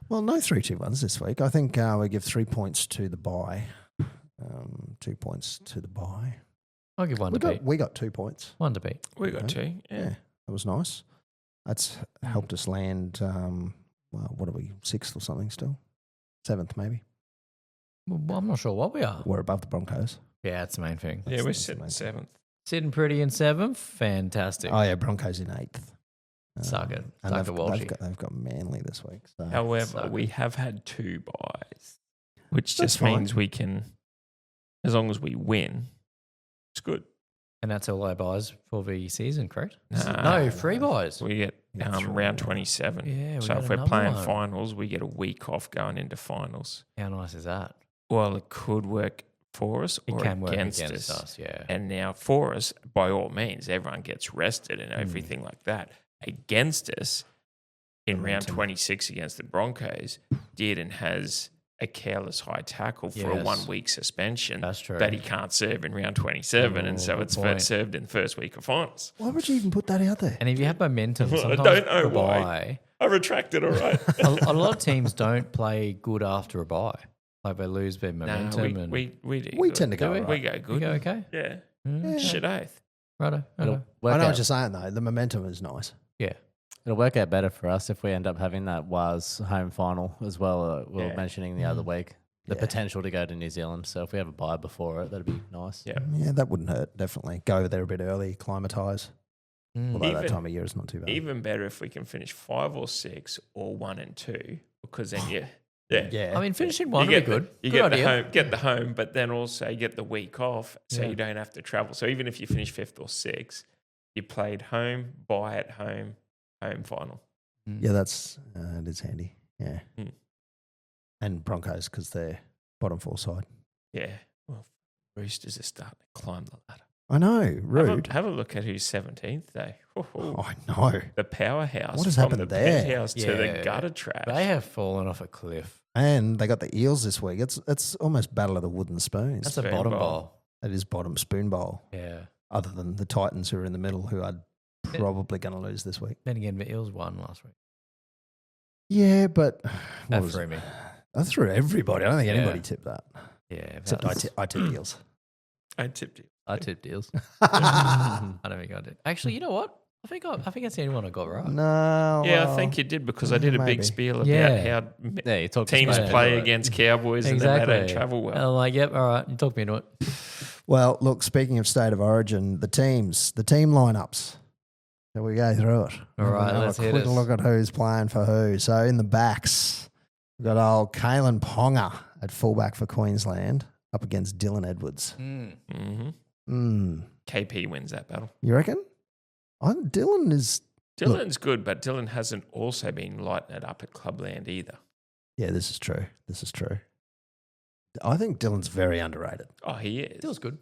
Well, no 3-2-1s this week. I think we give 3 points to the bye, 2 points to the bye. I'll give one to beat. We got 2 points. One to beat. We got two. Yeah. That was nice. That's helped us land, what are we, 6th or something still? 7th maybe. Well, I'm not sure what we are. We're above the Broncos. Yeah, that's the main thing. Yeah, we're that's sitting amazing. 7th. Sitting pretty in 7th. Fantastic. Oh, yeah, Broncos in 8th. Suck it. And Suck the Walshy. they've got Manly this week. So. However, we have had 2 buys, which That's just fine. means we can, as long as we win, it's good. And that's all our buys for the season, correct? Nah. No, 3 buys. We get round 27. Yeah, we so got if we're another playing one. finals, we get a week off going into finals. How nice is that? Well, it could work for us It or can work against against us. us, yeah. And now for us, by all means, everyone gets rested and everything like that. Against us, in round 26 against the Broncos, Dearden has a careless high tackle for a Yes. 1 week suspension. That's true. That he can't serve in round 27. and so good it's point. served in the first week of finals. Why would you even put that out there? And if you have momentum, Well, I sometimes don't know the why. bye, I retracted, all right. a lot of teams don't play good after a bye. Like they lose their momentum. No, and we do We good. tend to go Do we? right. We go good. You go okay? Yeah. Mm, Shit oath. Righto. It'll righto. work I know out- what you're saying, though. The momentum is nice. Yeah. It'll work out better for us if we end up having that WAS home final as well. We were Yeah. mentioning the other week the Yeah. potential to go to New Zealand. So if we have a bye before it, that'd be nice. Yeah. Yeah, that wouldn't hurt, definitely. Go over there a bit early, acclimatise. Although that Even- time of year is not too bad. Even better if we can finish 5 or 6 or 1 and 2, because then yeah. I mean, finishing one You would be get good. You Good get idea. the home, but then also you get the week off, so Yeah. you don't have to travel. So even if you finish 5th or 6th, you played home, bye at home, home final. Yeah, that's it is handy. Yeah. Mm. And Broncos, because they're bottom 4 side. Yeah. Well, Roosters are starting to climb the ladder. I know, rude. Have a look at who's 17th, though. I know. The powerhouse. What has from happened the there? penthouse to the Yeah. gutter trash. They have fallen off a cliff. And they got the Eels this week. It's almost battle of the wooden spoons. That's a Spoon bottom bowl. bowl. That is bottom spoon bowl. Yeah. Other than the Titans who are in the middle, who are probably going to lose this week. Then again, the Eels won last week. Yeah, but That was threw it? me. I threw everybody. I don't think Yeah. anybody tipped that. Yeah. Except I tipped Eels. I tipped you. I tip deals. I don't think I did. Actually, you know what? I think that's the only one I got right. No. Yeah, I well, think you did, because I did a maybe. big spiel about Yeah. how Yeah, you talk teams about it. play against Cowboys and then they don't travel well. I'm like, yep, all right. You talked me into it. Well, look, speaking of state of origin, the team lineups. Shall we go through it? All right, Have let's a hit quick us. look at who's playing for who. So in the backs, we've got old Kalen Ponga at fullback for Queensland up against Dylan Edwards. Mm-hmm. KP wins that battle. You reckon? Dylan is... Look. Dylan's good, but Dylan hasn't also been lighting it up at Clubland either. Yeah, this is true. This is true. I think Dylan's very underrated. Oh, he is. Feels good.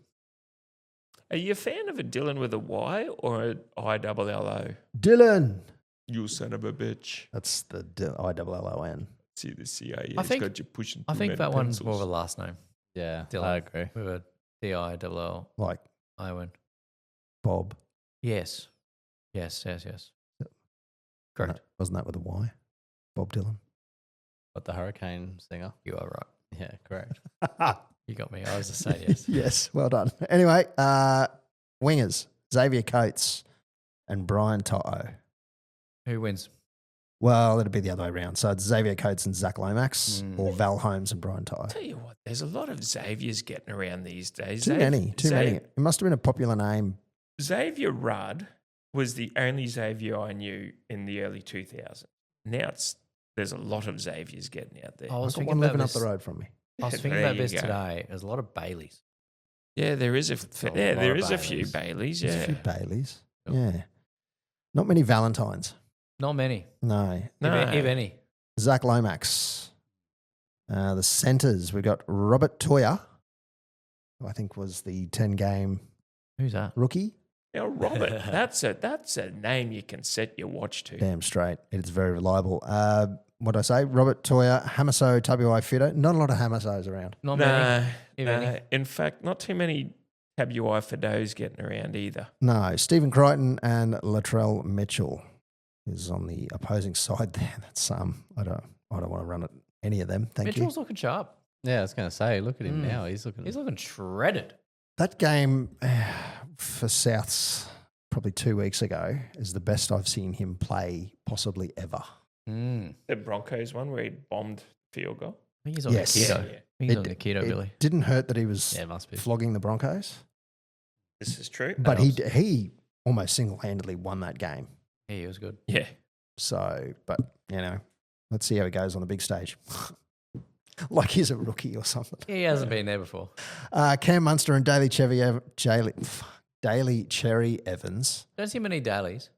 Are you a fan of a Dylan with a Y or an ILLO? Dylan! You son of a bitch. That's the ILLON. See the CIA I has think- got you pushing. I too think many that one's pencils. more of a last name. Yeah, Dylan. I agree. With a DILL. Like Iwan. Bob. Yes. Correct. No, wasn't that with a Y? Bob Dylan. But the Hurricane singer. You are right. Yeah, correct. You got me. I was just saying yes. Yes, well done. Anyway, wingers, Xavier Coates and Brian Toto. Who wins? Well, it'd be the other way around. So it's Xavier Coates and Zach Lomax Mm. or Val Holmes and Brian Toto. Tell you what, there's a lot of Xaviers getting around these days. Too many. It must have been a popular name. Xavier Rudd was the only Xavier I knew in the early 2000s. Now there's a lot of Xaviers getting out there. I I've was got thinking one about living up this. the road from me. I was thinking There about you this go. today. There's a lot of Baileys. Yeah, there is a lot there of is a few Baileys. Baileys. There's a Yeah, few Baileys. Yep. Yeah. Not many Valentines. Not many, No. no, if any. Zach Lomax. The centres, we've got Robert Toya, who I think was the 10-game Who's that? rookie. Now, Robert, that's a name you can set your watch to. Damn straight. It's very reliable. What did I say? Robert Toya, Hamaso, Tabuai Fido. Not a lot of Hamasos around. Not many. No, If no. any. In fact, not too many Tabuai Fidos getting around either. No. Stephen Crichton and Latrell Mitchell is on the opposing side there. That's I don't want to run at any of them. Thank Mitchell's looking sharp. Yeah, I was going to say, look at him Mm. now. He's looking. He's looking shredded. That game for Souths probably 2 weeks ago is the best I've seen him play possibly ever. The Broncos one where he bombed field goal. I think he's on Yes. the keto. Yeah. I think he's on the keto, It Billy. didn't hurt that he was Yeah, it must be. flogging the Broncos, This is true. but he almost single-handedly won that game. Yeah, he was good. Yeah. So, but, let's see how he goes on the big stage. Like he's a rookie or something. He hasn't been there before. Cam Munster and Daly Cherry Evans, Don't see many dailies.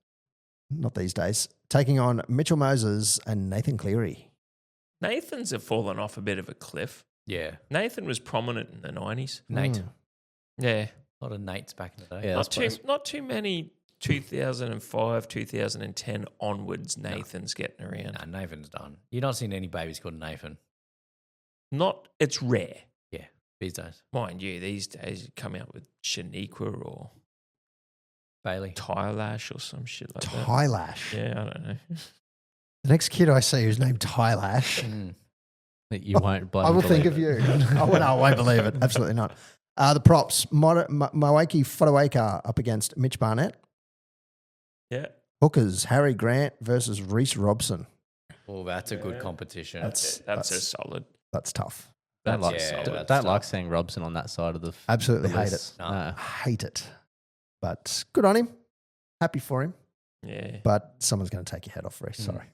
not these days, taking on Mitchell Moses and Nathan Cleary. Nathan's have fallen off a bit of a cliff. Yeah. Nathan was prominent in the 90s. Nate. Yeah. A lot of Nates back in the day. Yeah, Not too many 2005, 2010 onwards Nathans getting around. Nah, Nathan's done. You're not seeing any babies called Nathan. It's rare. Yeah, these days. Mind you, these days you come out with Shaniqua or Bailey. Tylash or some shit like that. Tylash. Yeah, I don't know. The next kid I see who's named Tylash, You won't bloody I will believe think of it. you. Oh, no, I won't believe it. Absolutely not. The props, Mawaki Fotuaika up against Mitch Barnett. Yeah. Hookers, Harry Grant versus Reece Robson. Oh, that's a good competition. That's a solid. That's tough. Don't like, that's don't tough. like seeing Robson on that side of the. Absolutely the hate it. list. No. No. Hate it. But good on him. Happy for him. Yeah. But someone's going to take your head off, Reece. Sorry.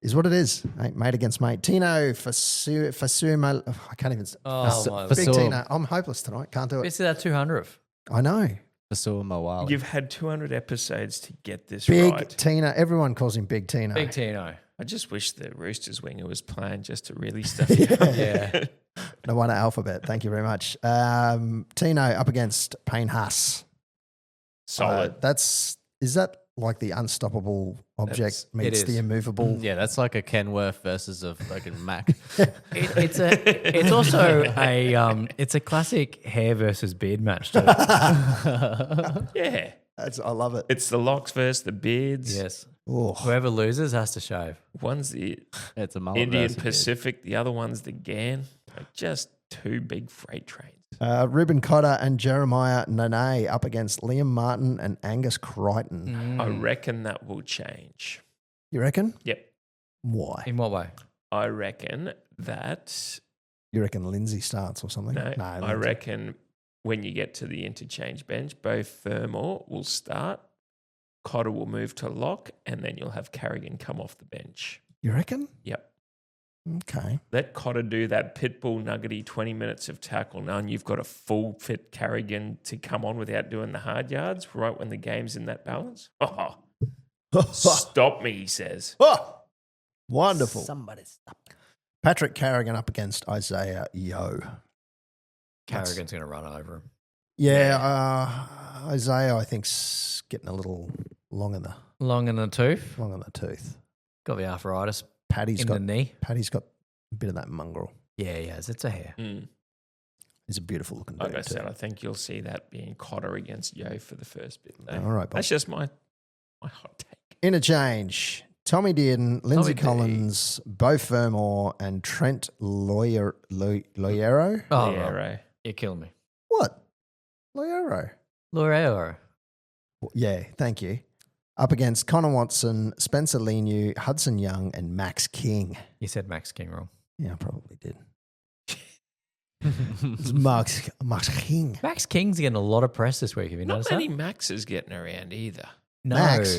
Is what it is. Mate against mate. Tino Fasuma. I can't even. Oh, my Big Fasua- Tino. I'm hopeless tonight. Can't do it. This is our 200th. I know. Fasua Mawali. You've had 200 episodes to get this Big right. Tina. Everyone calls him Big Tino. Big Tino. I just wish the Roosters winger was playing just to really stuff Yeah. No wonder alphabet. Thank you very much. Tino up against Payne Haas. Solid. Is that like the unstoppable object It meets is. the immovable? Yeah, that's like a Kenworth versus a fucking Mac. It's also a classic hair versus beard match too. Yeah. I love it. It's the locks versus the beards. Yes. Oh, Whoever loses has to shave. One's the It's a mullet Indian versus a beard. Pacific, the other one's the Gan. Like just two big freight trains. Ruben Cotter and Jeremiah Nene up against Liam Martin and Angus Crichton. I reckon that will change. You reckon? Yep. Why? In what way? I reckon that You reckon Lindsay starts or something? no, I Lindsay. reckon when you get to the interchange bench, both Fermor will start, Cotter will move to lock, and then you'll have Carrigan come off the bench. You reckon? Yep. Okay. Let Cotter do that pitbull nuggety 20 minutes of tackle. Now, and you've got a full fit Carrigan to come on without doing the hard yards right when the game's in that balance. Oh, stop me, he says. Oh, wonderful. Somebody stop. Patrick Carrigan up against Isaiah Yo. Carrigan's going to run over him. Yeah, Isaiah, I think's getting a little long in the Long in the tooth. tooth. Got the arthritis Paddy's in got the knee. a bit of that mongrel. Yeah, he has. It's a hair. Mm. He's a beautiful looking Like dude I said, too. I think you'll see that being Cotter against Yo for the first bit. Though. All right, Bob. That's just my hot take. Interchange. Tommy Dearden, Lindsay D. Collins, Bo Fermor, and Trent Loyero. Oh, Liero. you're killing me. What? Loyero. L'Oreal. Yeah, thank you. Up against Connor Watson, Spencer Leniu, Hudson Young, and Max King. You said Max King wrong. Yeah, I probably did. It's Max King. Max King's getting a lot of press this week. Have you Not noticed many that? Maxes getting around either. No. Max.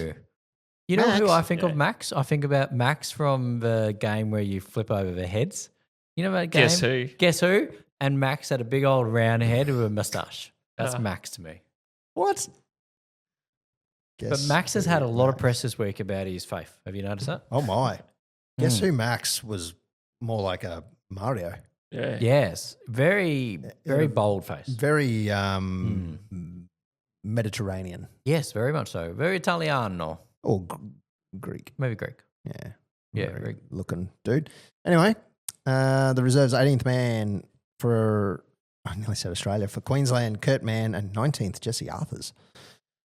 You know who Max? I think Yeah. of Max? I think about Max from the game where you flip over the heads. You know that game? Guess who? Guess who? And Max had a big old round head with a moustache. That's Ah. Max to me. What? But Max has had a lot of press this week about his faith. Have you noticed that? Oh, my. Guess who Max was more like a Mario? Yeah. Yes. Very, very bold face. Very Mediterranean Yes, very much so. Very Italiano. or Greek. Maybe Greek. Yeah. Yeah, Very Greek. looking dude. Anyway, the reserves 18th man for, I nearly said Australia, for Queensland, Kurt Mann, and 19th, Jesse Arthurs.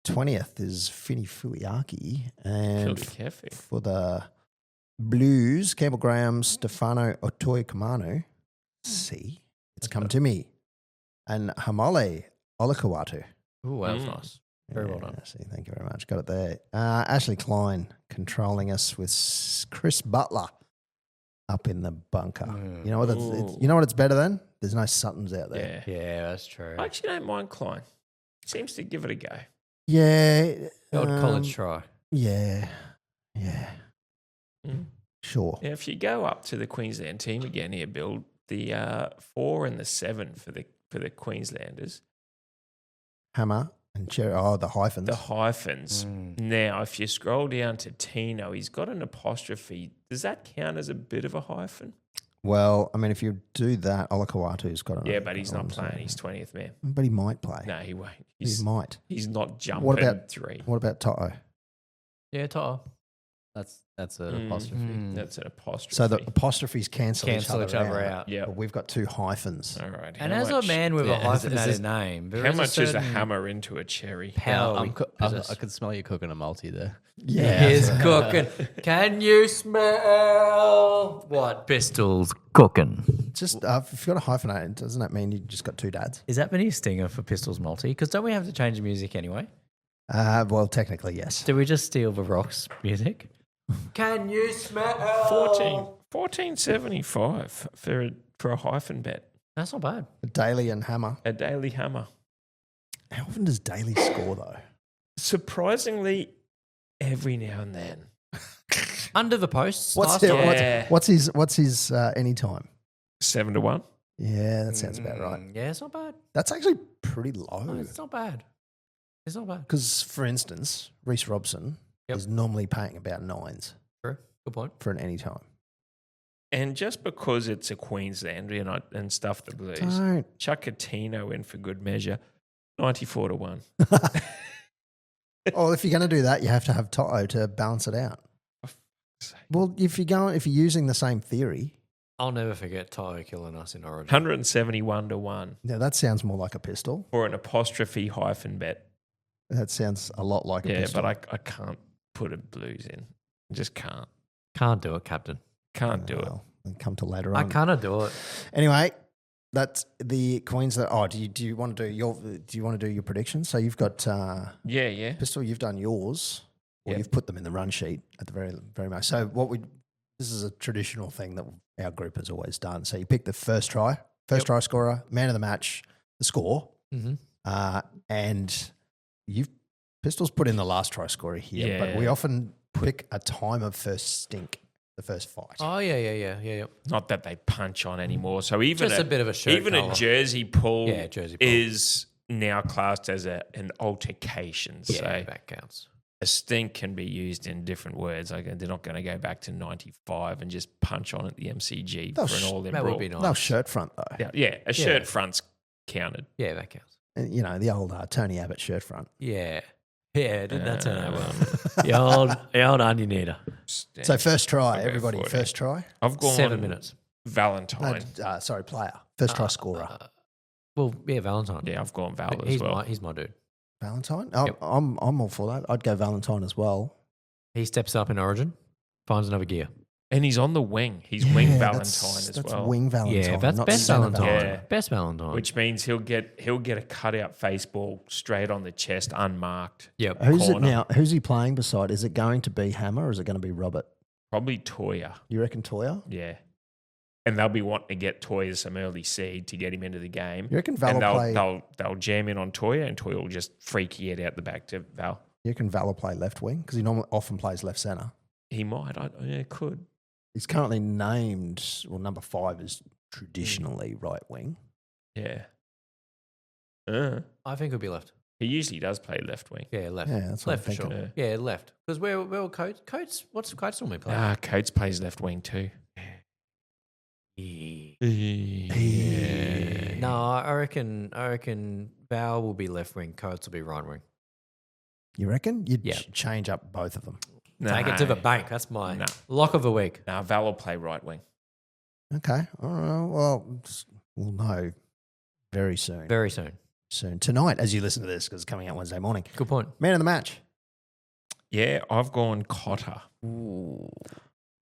20th is Fini Fuiaki. And Philly Cafe. for the Blues, Campbell Graham, Stefano Otoy Kamanu. See, it's come to me. and Hamale Olakawatu. Ooh, that was nice. Very well done. See, thank you very much. Got it there. Ashley Klein controlling us with Chris Butler up in the bunker. You know what? You know what it's better than? There's no Suttons out there. Yeah. Yeah, that's true. I actually don't mind Klein. Seems to give it a go. Yeah. The old college try. Yeah. Mm. Sure. Now, if you go up to the Queensland team again here, Bill, the 4 and the 7 for the Queenslanders, Hammer and Cherry. Oh, the hyphens. the hyphens. Now, if you scroll down to Tino, he's got an apostrophe. Does that count as a bit of a hyphen? Well, I mean, if you do that, Olakawatu's got Yeah, but he's not playing. He's 20th man. But he might play. No, he won't. He might. He's not jumping What about 3. What about Toto? Yeah, Toto. That's an apostrophe. That's an apostrophe. So the apostrophes cancel Each other out. Yeah. But we've got 2 hyphens. All right. And how as much- a man with a Yeah, is hyphenated this- name, there How is much a is a certain hammer into a cherry? power Yeah, we I possess. could smell you cooking a multi there. Yeah. He's cooking. Can you smell what Pistol's cooking? Just if you've got a hyphenated, doesn't that mean you just got 2 dads? Is that Benny Stinger for Pistols Multi? Because don't we have to change the music anyway? Well, technically, yes. Do we just steal the Rocks music? Can you smell 14.75 for a hyphen bet. That's not bad. Daly and Hammer. A daily hammer. How often does Daly score though? Surprisingly, every now and then. Under the posts. What's last his, time. Yeah. what's his anytime? 7 to 1. Yeah, that sounds about right. Yeah, it's not bad. That's actually pretty No, low. it's not bad. It's not bad. Because, for instance, Reece Robson Yep. is normally paying about 9s True. Good point. for an anytime. And just because it's a Queenslander and stuff the Blues, Don't. chuck a Tino in for good measure. 94 to 1. Oh, if you're going to do that, you have to have Toto to balance it out. Well, if you're using the same theory, I'll never forget Toto killing us in Origin. 171 to 1 now that sounds more like a pistol. for an apostrophe hyphen bet. That sounds a lot like a Yeah, pistol. but I can't put a Blues in. I just can't. Can't do it, Captain. Can't do it. Well, we'll come to later I on. can't do it. Anyway, that's the Queensland. Oh, do you want to do your predictions? So you've got Yeah. pistol. You've done yours, or Yep. you've put them in the run sheet at the very most. So this is a traditional thing that our group has always done. So you pick the first try try scorer, man of the match, the score, and Pistols put in the last try scorer here, but we Yeah. often pick a time of first stink, the first fight. Oh, yeah. Not that they punch on anymore. So even Just a bit of a shirt even colour. a jersey pull, Yeah, jersey pull. is now classed as an altercation. Yeah, So that counts. a stink can be used in different words. Like they're not going to go back to 95 and just punch on at the MCG They'll for an all-in That brawl. would be nice. No shirt front though. Yeah, a shirt front's counted. Yeah, that counts. And, you know, the old Tony Abbott shirt front. Yeah. Yeah, didn't that turn out well? the old onion eater. So first try, I'll go everybody, 40. first try. I've gone 7 minutes. Valentine. Sorry, player. First try scorer. Well, yeah, Valentine. Yeah, I've gone Val But as well. he's my dude. Valentine? Yep. I'm all for that. I'd go Valentine as well. He steps up in Origin, finds another gear. And he's on the wing. He's wing Yeah, Valentine that's as well. wing Valentine. Yeah, that's not best centre Valentine. Yeah. Best Valentine. Which means he'll get a cutout face ball straight on the chest, unmarked. Yep. Who's it corner. now? Who's he playing beside? Is it going to be Hammer or is it going to be Robert? Probably Toya. You reckon Toya? Yeah. And they'll be wanting to get Toya some early seed to get him into the game. You reckon Val and will play? they'll jam in on Toya, and Toya will just freaky it out the back to Val. You reckon Val will play left wing because he often plays left centre. He might. Could. He's currently named. Well, number 5 is traditionally right wing. Yeah. I think it'll be left. He usually does play left wing. Yeah, left. Yeah, that's what left for I'm sure. thinking. Yeah, left. Because where will Coates? Coates, what's Coates normally play? Coates plays left wing too. No, I reckon Val will be left wing, Coates will be right wing. You reckon? You'd Yeah. change up both of them. Take it to the bank. That's my No. lock of the week. Nah, Val will play right wing. Okay. All right. Well, we'll know very soon. Very soon. Soon. Tonight, as you listen to this, because it's coming out Wednesday morning. Good point. Man of the match. Yeah, I've gone Cotter.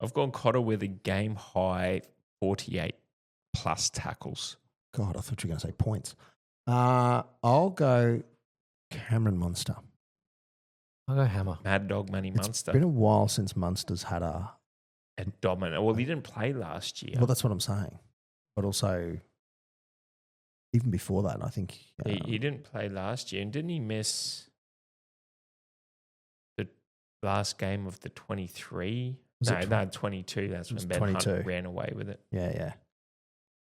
I've gone Cotter with a game high 48 plus tackles. God, I thought you were going to say points. I'll go Cameron Munster. I'll go Hammer. Mad Dog Money It's Munster. been a while since Munster's had a. A dominant. Well, he didn't play last year. Well, that's what I'm saying. But also, even before that, I think He didn't play last year. And didn't he miss the last game of the 23? Was it 22. That's was when Ben 22. Hunt ran away with it. yeah.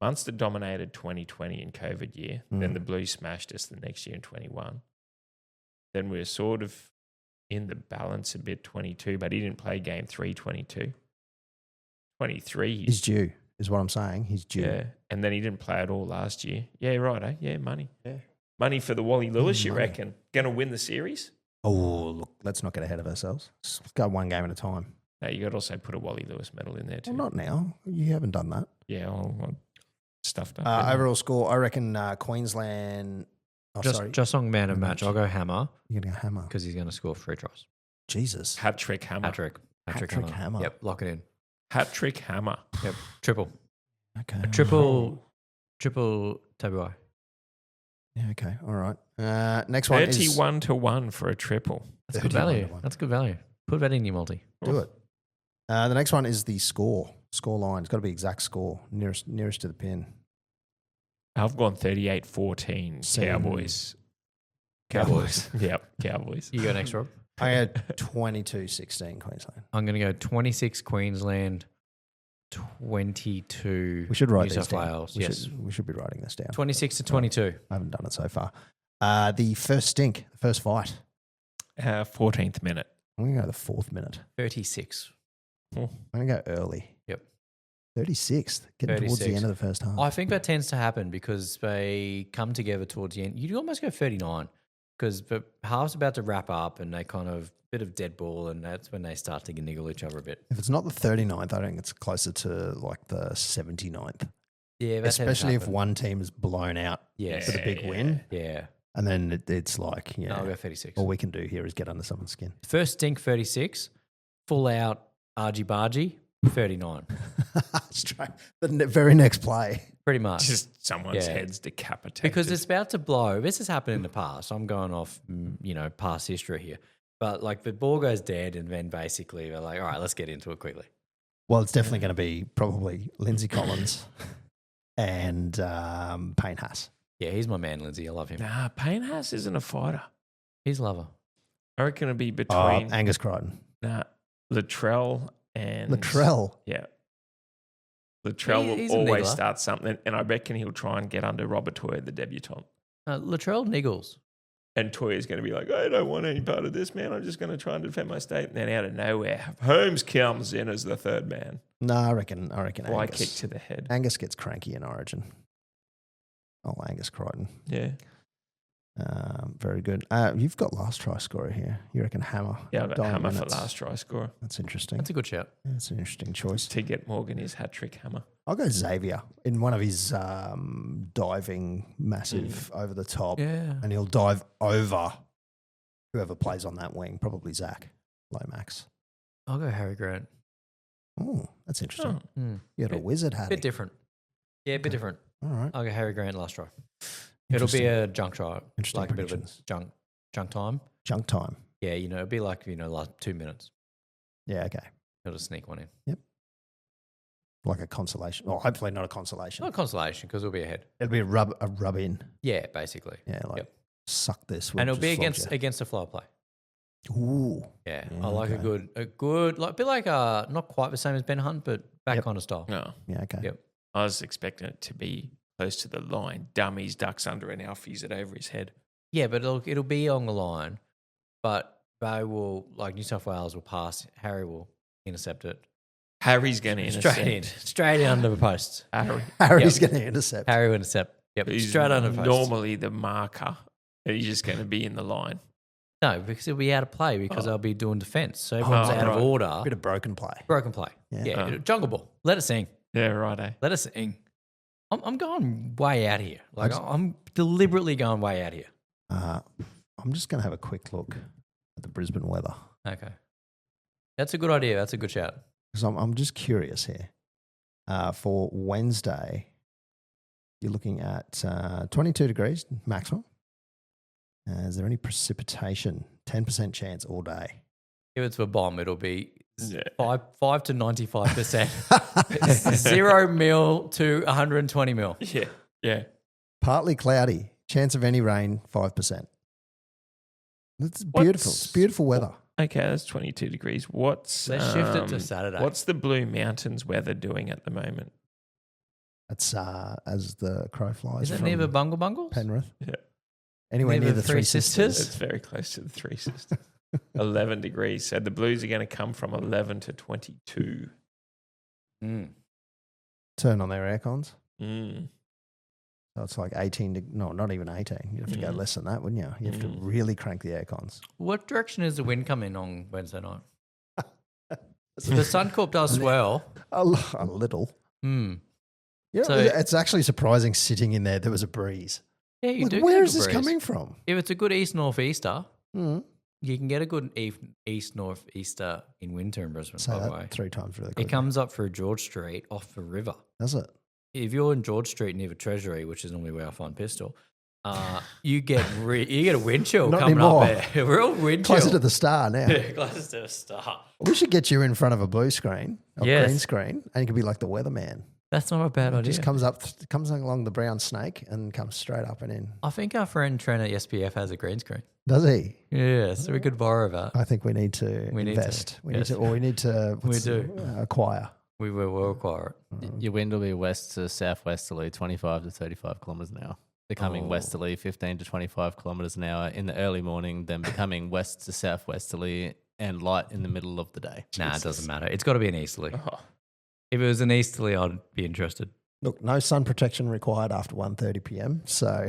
Munster dominated 2020 in COVID year. Mm. Then the Blues smashed us the next year in 21. Then we were sort of in the balance a bit 22, but he didn't play game 3, 22. 23. He's due, is what I'm saying. He's due. Yeah. And then he didn't play at all last year. Yeah, right. Eh? Yeah, money. Yeah. Money for the Wally Lewis, you money. reckon? Going to win the series? Oh, look, let's not get ahead of ourselves. Let's go one game at a time. No, you got to also put a Wally Lewis medal in there too. Well, not now. You haven't done that. Yeah, I'll stuffed up. Overall score, I reckon Queensland. Oh, sorry. Just on man of match, I'll go Hammer You're going to go Hammer. because he's going to score 3 tries. Jesus. Hat trick hammer. Hat trick. Hat-trick hammer. Yep, lock it in. Hat trick hammer. Yep, triple. Okay. Triple Tabuai. Yeah, okay. All right. Next one is 31-1 for a triple. That's good 31 value. to 1. That's good value. Put that in your multi. Do it. The next one is the score line. It's got to be exact score, nearest to the pin. I've gone 38-14. Same. Cowboys. Yep, Cowboys. You go next, Rob. I had 22-16 Queensland. I'm going to go 26 Queensland, 22 We should write New these South down. Wales. We Yes. should be writing this down. 26 to 22. I haven't done it so far. The first stink, the first fight. 14th minute. I'm going to go the 4th minute. 36. I'm going to go early. Yep. 36th, getting towards the 36. end of the first half. I think that tends to happen because they come together towards the end. You almost go 39 because the half's about to wrap up and they kind of bit of dead ball, and that's when they start to niggle each other a bit. If it's not the 39th, I think it's closer to like the 79th. Yeah, that's Especially if one team is blown out Yes. for the big win. Yeah. And then it's like, No, I'll go 36. all we can do here is get under someone's skin. First stink 36, full out argy bargy 39. Straight. The very next play. Pretty much. Just someone's Yeah. head's decapitated. Because it's about to blow. This has happened in the past. I'm going off, past history here. But like the ball goes dead, and then basically they're like, all right, let's get into it quickly. Well, it's definitely going to be probably Lindsay Collins and Payne Haas. Yeah, he's my man, Lindsay. I love him. Nah, Payne Haas isn't a fighter. He's a lover. I reckon it'd be between Angus Crichton. Latrell and Latrell. Yeah. Latrell He's will a always niggler. start something, and I reckon he'll try and get under Robert Toyer, the debutant. Latrell niggles. And Toyer's going to be like, I don't want any part of this, man. I'm just going to try and defend my state. And then out of nowhere, Holmes comes in as the third man. No, I reckon Fly Angus. kick to the head. Angus gets cranky in Origin. Oh, Angus Crichton. Yeah. Very good. You've got last try scorer here. You reckon Hammer? Yeah, I've got Dying Hammer minutes. for last try scorer That's interesting. That's a good shout. That's an interesting choice. to get Morgan his hat trick hammer. I'll go Xavier in one of his diving massive over the top. Yeah. And he'll dive over whoever plays on that wing, probably Zach Lomax. I'll go Harry Grant. Oh, that's interesting. Hmm. You got a wizard hat. Bit different. Yeah, a bit different. All right. I'll go Harry Grant last try. It'll be a junk try. Interesting Like a bit of a predictions. junk time. Junk time. Yeah, it'll be like, last 2 minutes. Yeah, okay. It'll sneak one in. Like a consolation. Well, hopefully not a consolation. Not consolation because it'll be ahead. It'll be a rub in. Yeah, basically. Yeah, like Yep. suck this. And it'll be just flog against a flow play. you. Ooh. Yeah, Yeah, I like okay. a good, like a bit like not quite the same as Ben Hunt, but that Yep. kind of style. No, Yeah, okay. Yep. I was expecting it to be close to the line. Dummies, ducks under, and Alfie's it over his head. Yeah, but it'll be on the line, but they will, like New South Wales will pass. Harry will intercept it Harry's going to intercept. straight in under the post. Harry. Harry's going to intercept. Harry will intercept. Yep, He's straight under the post. normally the marker. And he's just going to be in the line. No, because he'll be out of play because Oh. they'll be doing defence. So everyone's Oh, out right. of order. Bit of broken play. Broken play. Yeah. Yeah, Oh. jungle ball. Let it sing. Yeah, righto. Let us sing. I'm going way out here. Like just- I'm deliberately going way out here. I'm just going to have a quick look at the Brisbane weather Okay, that's a good idea. That's a good shout. because I'm just curious here. For Wednesday, You're looking at 22 degrees maximum. Is there any precipitation? 10% chance all day. If it's a bomb, it'll be Yeah. 5 to 95%. 0 mil to 120 mil. Yeah. Yeah. Partly cloudy. Chance of any rain, 5%. It's beautiful. It's beautiful weather. Okay, that's 22 degrees. What's Let's shift it to Saturday. What's the Blue Mountains weather doing at the moment? It's as the crow flies. Is it from near the Bungle Bungles? Penrith? Yeah. Anywhere near the Three Sisters? It's very close to the Three Sisters. 11 degrees. So the Blues are going to come from 11 to 22. Mm. Turn on their aircons. Mm. So it's like 18 no, not even 18. You'd have to go less than that, wouldn't you? You have to really crank the aircons. What direction is the wind coming on Wednesday night? The Suncorp does swell. A little. Mm. Yeah, So- it's actually surprising sitting in there was a breeze. Yeah, you Like, do. where get a is this breeze. coming from? If it's a good east-northeaster, Mm. you can get a good east-northeaster in winter in Brisbane, Say by the that way. 3 times really It quick. comes up through George Street off the river. Does it? If you're in George Street near the Treasury, which is normally where I find Pistol, you get a wind chill Not coming anymore. up there. Real wind chill. Closer to the star now. Closer to the star. We should get you in front of a blue screen, a Yes. green screen, and you could be like the weatherman. That's not a bad It idea. just comes along the brown snake and comes straight up and in. I think our friend Trent at SPF has a green screen. Does he? Yeah, so we could borrow that. I think we need to We need to, invest. We yes. need to, or we need to We do. acquire. We will acquire it. Your wind will be west to southwesterly, 25 to 35 kilometers an hour. Becoming Oh. westerly, 15 to 25 kilometers an hour in the early morning, then becoming west to southwesterly and light in the middle of the day. Nah, it doesn't matter. It's got to be an easterly. Oh, If it was an easterly, I'd be interested. Look, no sun protection required after 1:30 p.m. So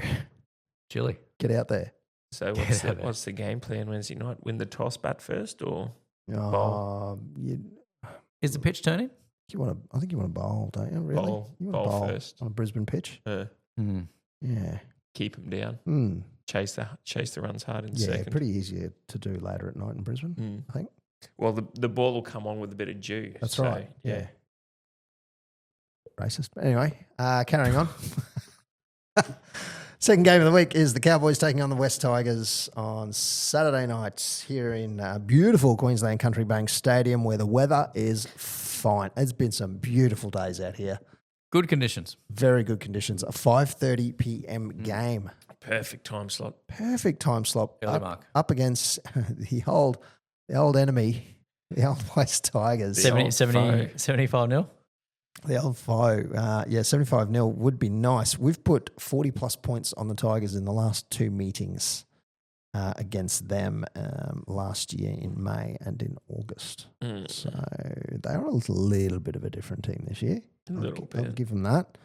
Chilly. get out there. so what's the game plan Wednesday night? Win the toss, bat first, or You Is the pitch turning? want to? I think you want to bowl, don't you? Really? Bowl- you want to bowl first. on a Brisbane pitch? Mm. Yeah. keep them down, Mm. chase the runs hard in Yeah. second? Pretty easy to do later at night in Brisbane. Mm. I think. Well, the ball will come on with a bit of dew. That's so, right. Yeah. Racist. But anyway, carrying on. Second game of the week is the Cowboys taking on the West Tigers on Saturday night here in beautiful Queensland Country Bank Stadium where the weather is fine. It's been some beautiful days out here. Good conditions. Very good conditions. A 5:30 p.m. game. Perfect time slot. Perfect time slot. Early mark. Up against the old enemy, the old West Tigers. 75 nil. The old foe, 75-0 would be nice. We've put 40-plus points on the Tigers in the last 2 meetings against them last year in May and in August. Mm. So they are a little bit of a different team this year. A little I'll bit. give them that.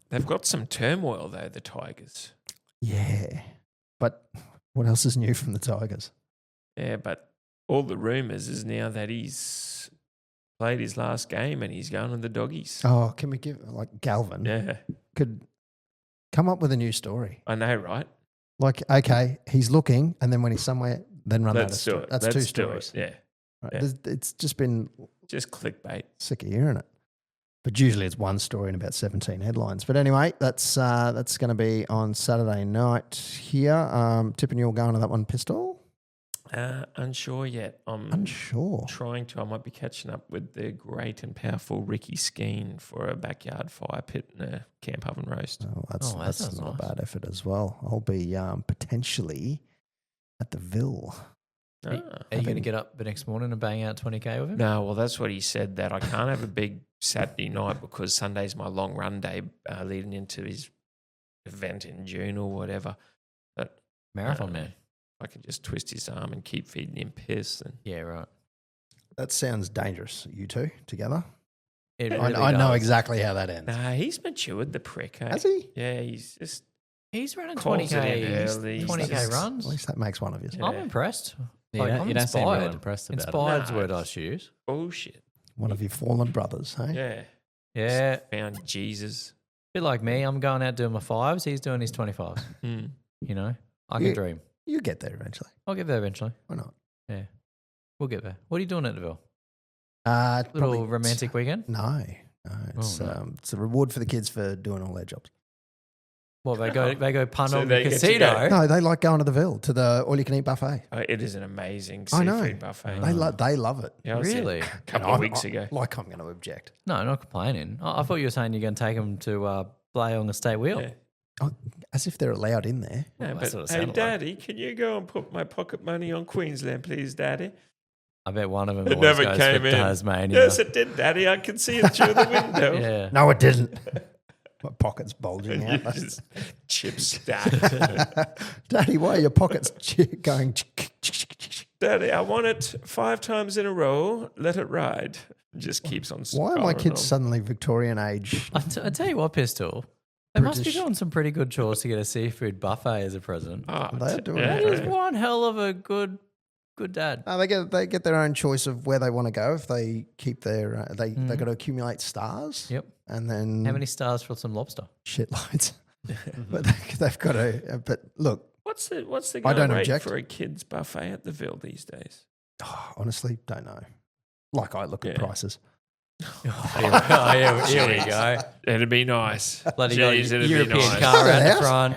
They've got some turmoil though, the Tigers. Yeah. But what else is new from the Tigers? Yeah, but all the rumours is now that he's played his last game and he's going to the Doggies. Oh, can we give, like Galvin Yeah, could come up with a new story. I know, right? Like, okay, he's looking, and then when he's somewhere, then run Let's that. do it. That's Let's 2 do stories. it. Yeah, Right? Yeah. It's just been just clickbait. sick of hearing it. But usually it's 1 story and about 17 headlines. But anyway, that's going to be on Saturday night here. Tipping you're going to that one, Pistol? Unsure yet. I'm Unsure. trying to. I might be catching up with the great and powerful Ricky Skeen for a backyard fire pit and a camp oven roast. Oh, that's Oh, that sounds not a nice. bad effort as well. I'll be potentially at the Ville. Ah. Are you going to get up the next morning and bang out 20K with him? No, well, that's what he said, that I can't have a big Saturday night because Sunday's my long run day leading into his event in June or whatever. But Marathon man. I can just twist his arm and keep feeding him piss. And Yeah, right. That sounds dangerous, you two together. It I really know does. exactly how that ends. nah, he's matured, the prick. Eh? Has he? Yeah, he's just He's running Calls it in 20K, early. 20K Just- runs. At least that makes one of you. Yeah. I'm impressed. Yeah, Like, you don't seem real inspired. impressed about Inspired's Nah, the word I it's- should use. bullshit. One of your fallen brothers, hey? Yeah. Yeah. Found Jesus. Bit like me. I'm going out doing my 5s. He's doing his 25s. Mm. You know, I can Yeah. dream. You get there eventually. I'll get there eventually. Why not? Yeah. We'll get there. What are you doing at the Ville? Probably- Little romantic weekend? No, it's Oh, no. it's a reward for the kids for doing all their jobs. Well, they go punt So on they the get to go. casino. No, they like going to the Ville, to the all-you-can-eat buffet. It is an amazing I know. seafood buffet. They love it. Yeah, I was there Really? a couple of weeks ago. Like I'm going to object. No, I'm not complaining. I thought you were saying you're going to take them to play on the state wheel. Yeah. Oh, as if they're allowed in there. No, Well, that's what but it hey, sounded like. Daddy, can you go and put my pocket money on Queensland, please, Daddy? I bet one of them It always never goes came for in. Tasmania. Yes, it did, Daddy. I can see it through the window. Yeah. No, it didn't. My pocket's bulging You out. just chip stack. Daddy, why are your pockets going? Daddy, I want it 5 times in a row. Let it ride. Just keeps on. Why are my spiraling kids on. suddenly Victorian age? I tell you what, Pistol. They must be British. doing some pretty good chores to get a seafood buffet as a present. Oh, They're doing yeah. That is one hell of a good dad. No, they get their own choice of where they want to go. If they keep their they got to accumulate stars. Yep. And then How many stars for some lobster? shitloads? But they've got to. But look, What's the I don't going rate object. for a kids buffet at the Ville these days? honestly, don't know. Like I look at Yeah. prices. Here we go. It'd be nice. Bloody Jeez, it'd be European nice. car Cut it out the out. front.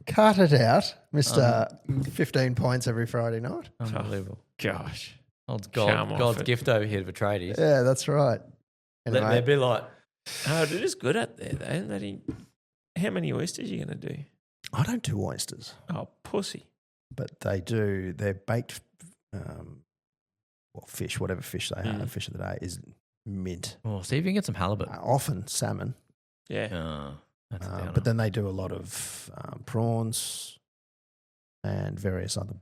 Cut it out, Mister. 15 points every Friday night. Unbelievable. Gosh. Old Come off God's it. gift over here for tradies. Yeah, that's right. Let Anyway, me be like, Oh, it is good at there, though. How many oysters are you going to do? I don't do oysters, Oh, pussy. but they do. They're baked. Fish, whatever fish they have, fish of the day is mint. oh, see if you can get some halibut. Often salmon, Yeah. That's a downer. but then they do a lot of prawns and various other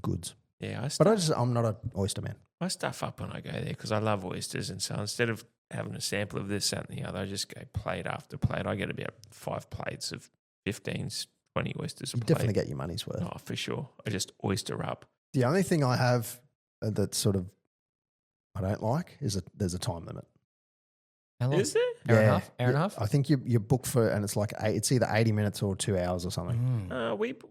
goods. Yeah, But I'm not an oyster man. I stuff up when I go there because I love oysters. And so instead of having a sample of this, that, and the other, I just go plate after plate. I get about 5 plates of 15s, 20 oysters a You plate. definitely get your money's worth. Oh, for sure. I just oyster up. The only thing I have that sort of I don't like is there's a time limit. How long? Is there? Hour and a half? Hour and a Yeah, half? I think you book for, and it's like it's either 80 minutes or 2 hours or something.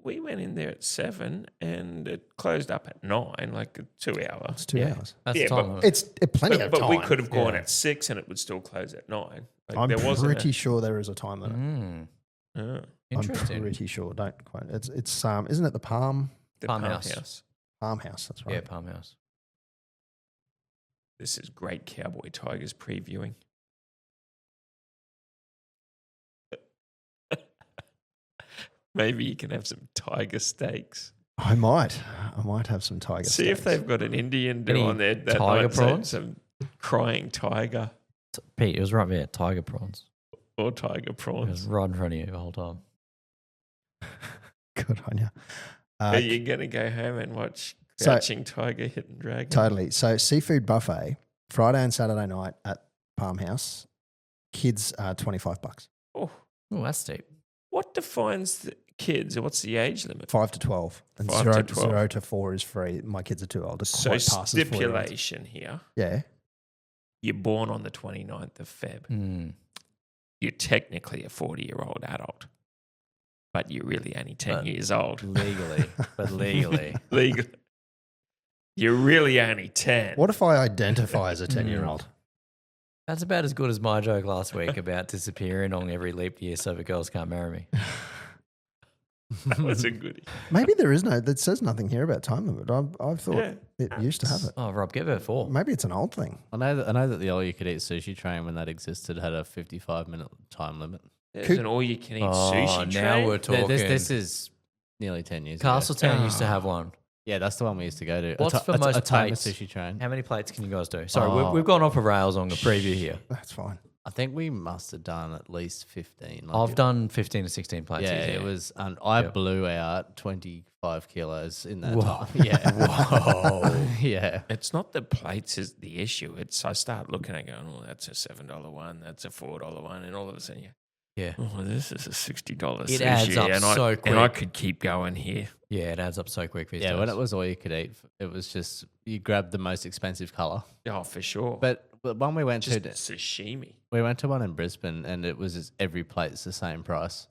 We went in there at 7 and it closed up at 9, like a 2 hour. It's 2 hours. That's Yeah, the time but limit. It's plenty of But time. we could have gone Yeah. at 6 and it would still close at 9. Like I'm there wasn't pretty sure there is a time limit. Oh, Interesting. I'm pretty sure. Don't quote. It's isn't it the Palm the Farmhouse. Farmhouse? That's right. Yeah, Palm House. This is great Cowboy Tigers previewing. Maybe you can have some tiger steaks. I might have some tiger. See if steaks. they've got an Indian Any doing there that tiger night, so prawns? some crying tiger Pete, it was right there. Tiger prawns. or tiger It was prawns. right in front of you the whole time. Good on you. Are you going to go home and watch So- Crouching Tiger, Hidden Dragon? Totally. So seafood buffet Friday and Saturday night at Palmhouse. Kids are $25. Oh, Oh, that's steep. what defines the kids? Or what's the age limit? 5 to 12, and 5 0 to 12. 0 to 4 is free. My kids are too old. It So quite passes 4 year olds. stipulation here. Yeah. You're born on the 29th of Feb. Mm. You're technically a 40-year-old adult, but you're really only 10 But- years old. Legally. But legally. Legal. You're really only 10. What if I identify as a 10-year-old? That's about as good as my joke last week about disappearing on every leap year so the girls can't marry me. That was a goodie. Maybe there is that says nothing here about time limit. I thought Yeah. it used to have it. Oh, Rob, give her 4. Maybe it's an old thing. I know that the all you could eat sushi train when that existed had a 55-minute time limit. There's an all-you-can-eat sushi now train. we're talking. This is nearly 10 years ago. Castletown used to have one. Yeah, that's the one we used to go to. What's the most a timer plates? sushi train? How many plates can you guys do? Sorry, Oh. we've gone off the rails on the preview here. That's fine. I think we must have done at least 15. Like I've done 15 to 16 plates. Yeah, easy. it was. And I Yep. blew out 25 kilos in that Whoa. time. Yeah. Whoa. Yeah. It's not the plates is the issue. It's I start looking at going, oh, that's a $7 one, that's a $4 one, and all of a sudden, Yeah. oh, this is a $60 It sushi, adds up and so and I quick. could keep going here. Yeah, it adds up so quick these Yeah, days. when it was all you could eat, it was just you grabbed the most expensive color. Oh, for sure. But one we went just to, sashimi. we went to one in Brisbane, and it was just every plate's the same price.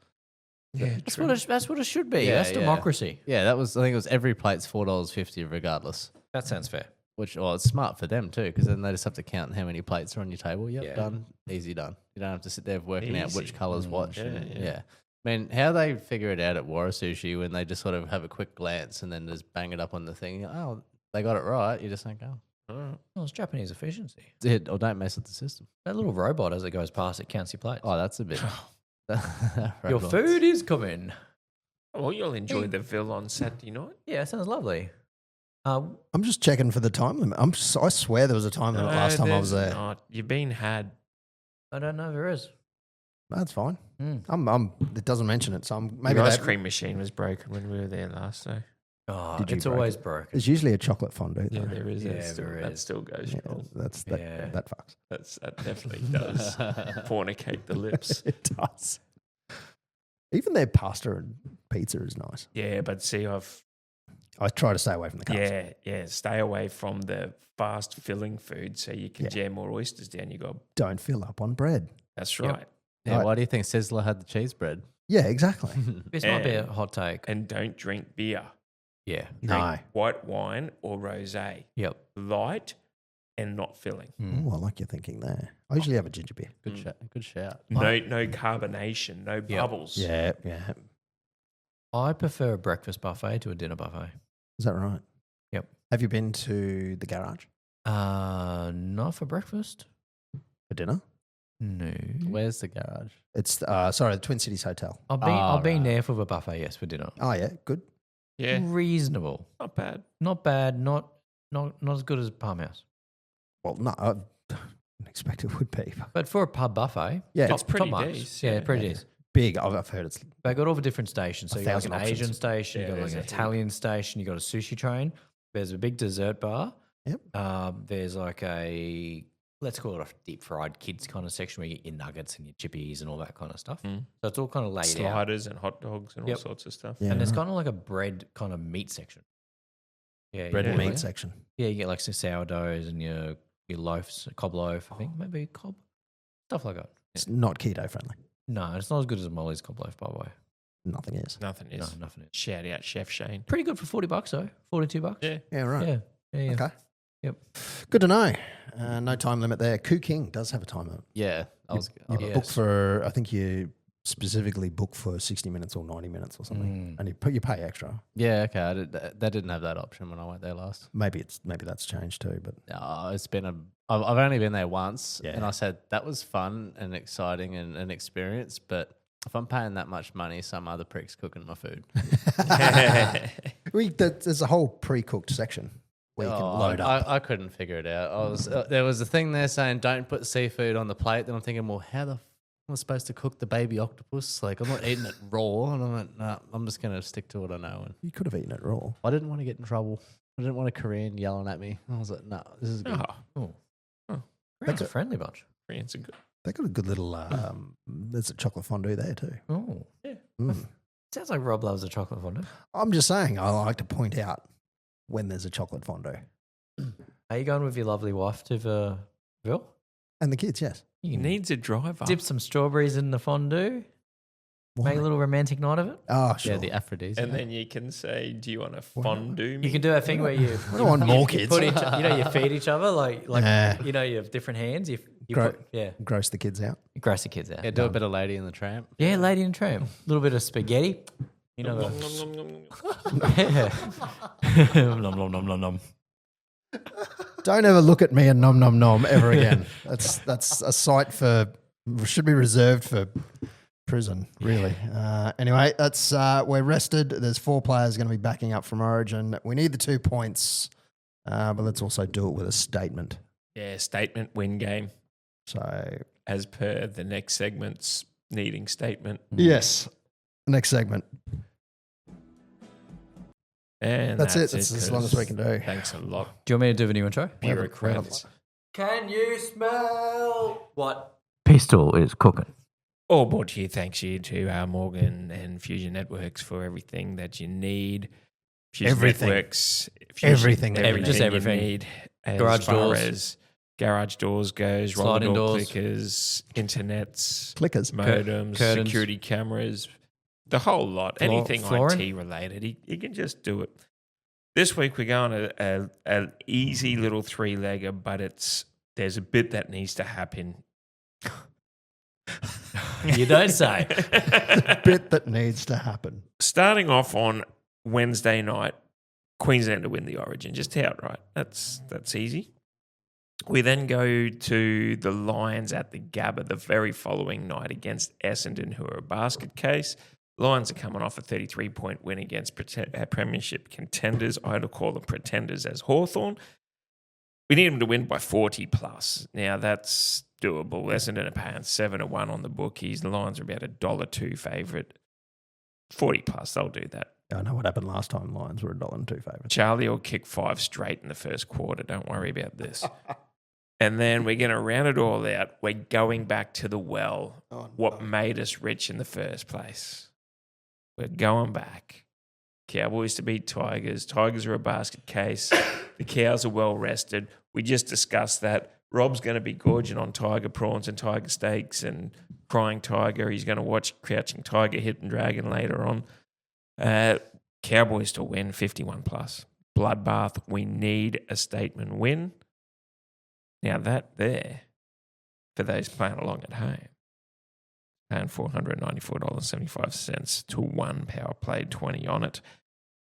Yeah, That's what it should be. Yeah, That's yeah. democracy. Yeah, that was. I think it was every plate's $4.50 regardless. That sounds fair. Which, well, it's smart for them too, because then they just have to count how many plates are on your table. Yep, Yeah. done, easy done. You don't have to sit there working out which Easy. colours what. Yeah, and- yeah. I mean, how they figure it out at Wara Sushi when they just sort of have a quick glance and then just bang it up on the thing. Oh, they got it right. You just think, oh, Well, it's Japanese efficiency. it, or don't mess with the system. That little robot as it goes past, it counts your plates. Oh, that's a bit. Your food is coming. Well, you'll enjoy the Ville on Saturday night. Yeah, sounds lovely. I'm just checking for the time limit. I swear there was a time limit last time I was there's there. not. You've been had. I don't know if there is. That's fine. Mm. It doesn't mention it, so maybe The ice that- cream machine was broken when we were there last day. Oh, Did you it's break always it? broken. There's usually a chocolate fondue. Yeah, though. there is. Yeah, that there still goes Yeah, strong. that Yeah. that fucks. That definitely does fornicate the lips. It does. Even their pasta and pizza is nice. Yeah, but see, I try to stay away from the carbs. stay away from the fast filling food so you can Yeah. jam more oysters down your gob. Don't fill up on bread. That's Yep. right. Yeah, Right. why do you think Sizzler had the cheese bread? Yeah, exactly. This might be a hot take. And don't drink beer. Yeah. No. White wine or rosé. Yep. Light and not filling. Mm. Oh, I like your thinking there. I usually have a ginger beer. Good shout. No carbonation, no Yep. bubbles. Yeah. I prefer a breakfast buffet to a dinner buffet. Is that right? Yep. Have you been to the garage Not for breakfast. for dinner? No. Where's the garage? It's the Twin Cities Hotel. I've been right. there for the buffet, yes, for dinner. Oh yeah, good. Yeah, Reasonable. not bad. Not bad, not as good as Palmhouse. Well, no, I didn't expect it would be. But But for a pub buffet, yeah, It's pretty top marks. decent, Yeah, yeah. pretty Yeah. decent. big. I've heard it's They got all the different stations. So you got like 1,000 an options. Asian station, Yeah, you got like there's an a heap. Italian station, you got a sushi train. There's a big dessert bar. Yep. There's like a, let's call it a deep fried kids kind of section where you get your nuggets and your chippies and all that kind of stuff. Mm. So it's all kind of laid out. Sliders and hot dogs and Yep. all sorts of stuff. Yeah, And there's right. kind of like a bread kind of meat section. Yeah, bread you and get meat like- section. Yeah, you get like some sourdoughs and your loaves, cob loaf, I think, maybe cob, stuff like that. It's not keto friendly. No, it's not as good as a Molly's cob loaf, by the way. Nothing is. Nothing is. No, nothing is. Shout out Chef Shane. Pretty good for $40 though, $42. Yeah. Yeah, right. Yeah, yeah. Okay. Yep. Good to know. No time limit there. Koo King does have a time limit. Yeah, I was. You Yes. book for, I think you specifically book for 60 minutes or 90 minutes or something. Mm. And you pay extra. Yeah, okay. They didn't have that option when I went there last. Maybe that's changed too, but It's been I've only been there once, Yeah. and I said that was fun and exciting and an experience. But if I'm paying that much money, some other prick's cooking my food. there's a whole pre-cooked section where you can load up. I couldn't figure it out. I was there was a thing there saying don't put seafood on the plate. Then I'm thinking, well, how the am I supposed to cook the baby octopus? Like I'm not eating it raw, and I'm like, no, I'm just gonna stick to what I know. And You could have eaten it raw. I didn't want to get in trouble. I didn't want a Korean yelling at me. I was like, no, this is good. Oh, That's a friendly bunch. Koreans are good. They got a good little. There's a chocolate fondue there too. Oh, Yeah. Mm. sounds like Rob loves a chocolate fondue. I'm just saying, I like to point out when there's a chocolate fondue. Are you going with your lovely wife to the Ville? And the kids, yes. You He can needs a driver. dip some strawberries in the fondue. Why? Make a little romantic night of it. Oh, sure. Yeah, the aphrodisiac. And then you can say, do you want to fondue me? You can do that thing where you I don't want more you kids. put you feed each other like Nah. you know you have different hands. You Gro- put, yeah, Gross the kids out. you gross the kids out. yeah, do a bit of Lady in the Tramp. Yeah, Lady in the Tramp. A little bit of spaghetti. You know Nom, the nom, nom, nom, nom. yeah. nom nom nom nom nom. Don't ever look at me and nom nom nom ever again. That's a sight should be reserved for prison, really. Anyway, that's we're rested. There's 4 players going to be backing up from Origin. We need the 2 points, but let's also do it with a statement. Yeah, statement win game. So As per the next segment's needing statement. yes, next segment. And That's it. That's as long as we can do. Thanks a lot, Do you want me to do the new intro? bureaucrats. Can you smell what pistol is cooking? All brought to you thanks you to Morgan and Fusion Networks for everything that you need. Fusion Everything. Networks, Everything. Just everything. you need as Garage far doors. as garage doors goes, roller Sliding door doors. clickers, internets, Clickers. modems, curtains. security cameras, the whole lot. Anything flooring. IT related, you can just do it. This week we're going an easy little 3-legger, but there's a bit that needs to happen. You don't say. The bit that needs to happen. Starting off on Wednesday night, Queensland to win the Origin, just outright. That's easy. We then go to the Lions at the Gabba the very following night against Essendon, who are a basket case. Lions are coming off a 33-point win against premiership contenders. I'd call them pretenders as Hawthorn. We need them to win by 40 plus. Now, that's doable. Essendon are paying 7-1 on the bookies. The Lions are about $1.02 favourite. 40 plus, they'll do that. I know what happened last time. Lions were $1.02 favourites. Charlie will kick 5 straight in the first quarter. Don't worry about this. And then we're going to round it all out. We're going back to the well, what made us rich in the first place. We're going back. Cowboys to beat Tigers. Tigers are a basket case. The cows are well rested. We just discussed that. Rob's going to be gorging on tiger prawns and tiger steaks and crying tiger. He's going to watch Crouching Tiger, Hidden Dragon later on. Cowboys to win 51 plus. Bloodbath. We need a statement win. Now that there, for those playing along at home, paying $494.75 to 1 power play 20 on it,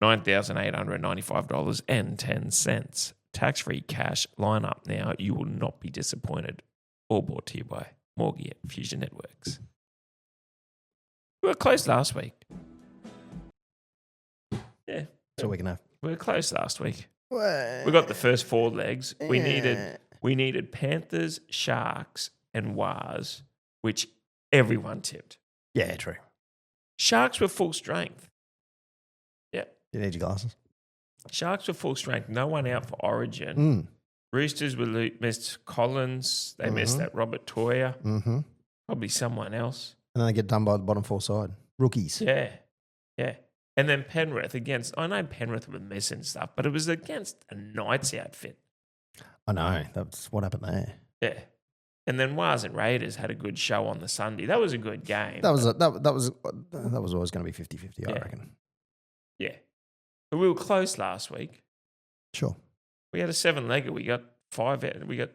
$9,895.10. Tax-free cash. Line up now. You will not be disappointed. All brought to you by Morgie at Fusion Networks. We were close last week. Yeah. So we can have. We were close last week. We got the first 4 legs. We needed Panthers, Sharks, and Wars, which everyone tipped. Yeah, true. Sharks were full strength. Yeah. You need your glasses. Sharks were full strength. No one out for Origin. Mm. Roosters missed Collins. They missed that Robert Toya. Mm-hmm. Probably someone else. And then they get done by the bottom 4 side. Rookies. Yeah. Yeah. And then Penrith against, I know Penrith were missing stuff, but it was against a Knights outfit. I know. That's what happened there. Yeah. And then Wars and Raiders had a good show on the Sunday. That was a good game. That was always going to be 50-50, I reckon. Yeah. But we were close last week. Sure. We had a 7-legger. We got 5 out. We had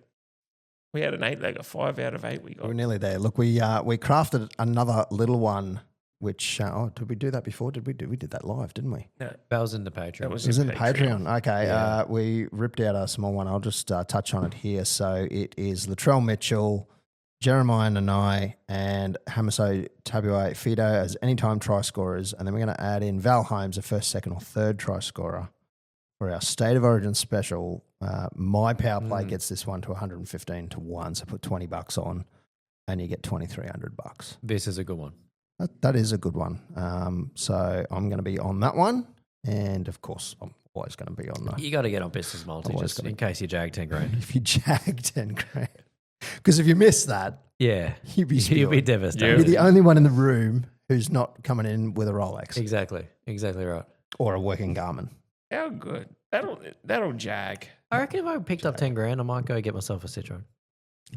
an 8-legger. 5 out of 8 we got. We're nearly there. Look, we crafted another little one. Which did we do that before? We did that live, didn't we? No. That was in the Patreon. That It was in Patreon. Okay. Yeah. We ripped out a small one. I'll just touch on it here. So it is Latrell Mitchell, Jeremiah Nanai, and Hamiso Tabua Fido as anytime try scorers. And then we're going to add in Val Holmes, a first, second, or third try scorer for our State of Origin special. My power play gets this one to 115 to 1. So put $20 on and you get $2,300. This is a good one. That is a good one. So I'm going to be on that one. And of course, I'm always going to be on that. You got to get on Business Multi Always just gotta- in case you jag 10 grand. If you jag 10 grand. Because if you miss that, Yeah. you'd be You'll be spewing. devastated. You'll be the only one in the room who's not coming in with a Rolex Exactly. Exactly right. or a working Garmin. How good. That'll jag. I reckon if I picked up 10 grand, I might go get myself a Citroen.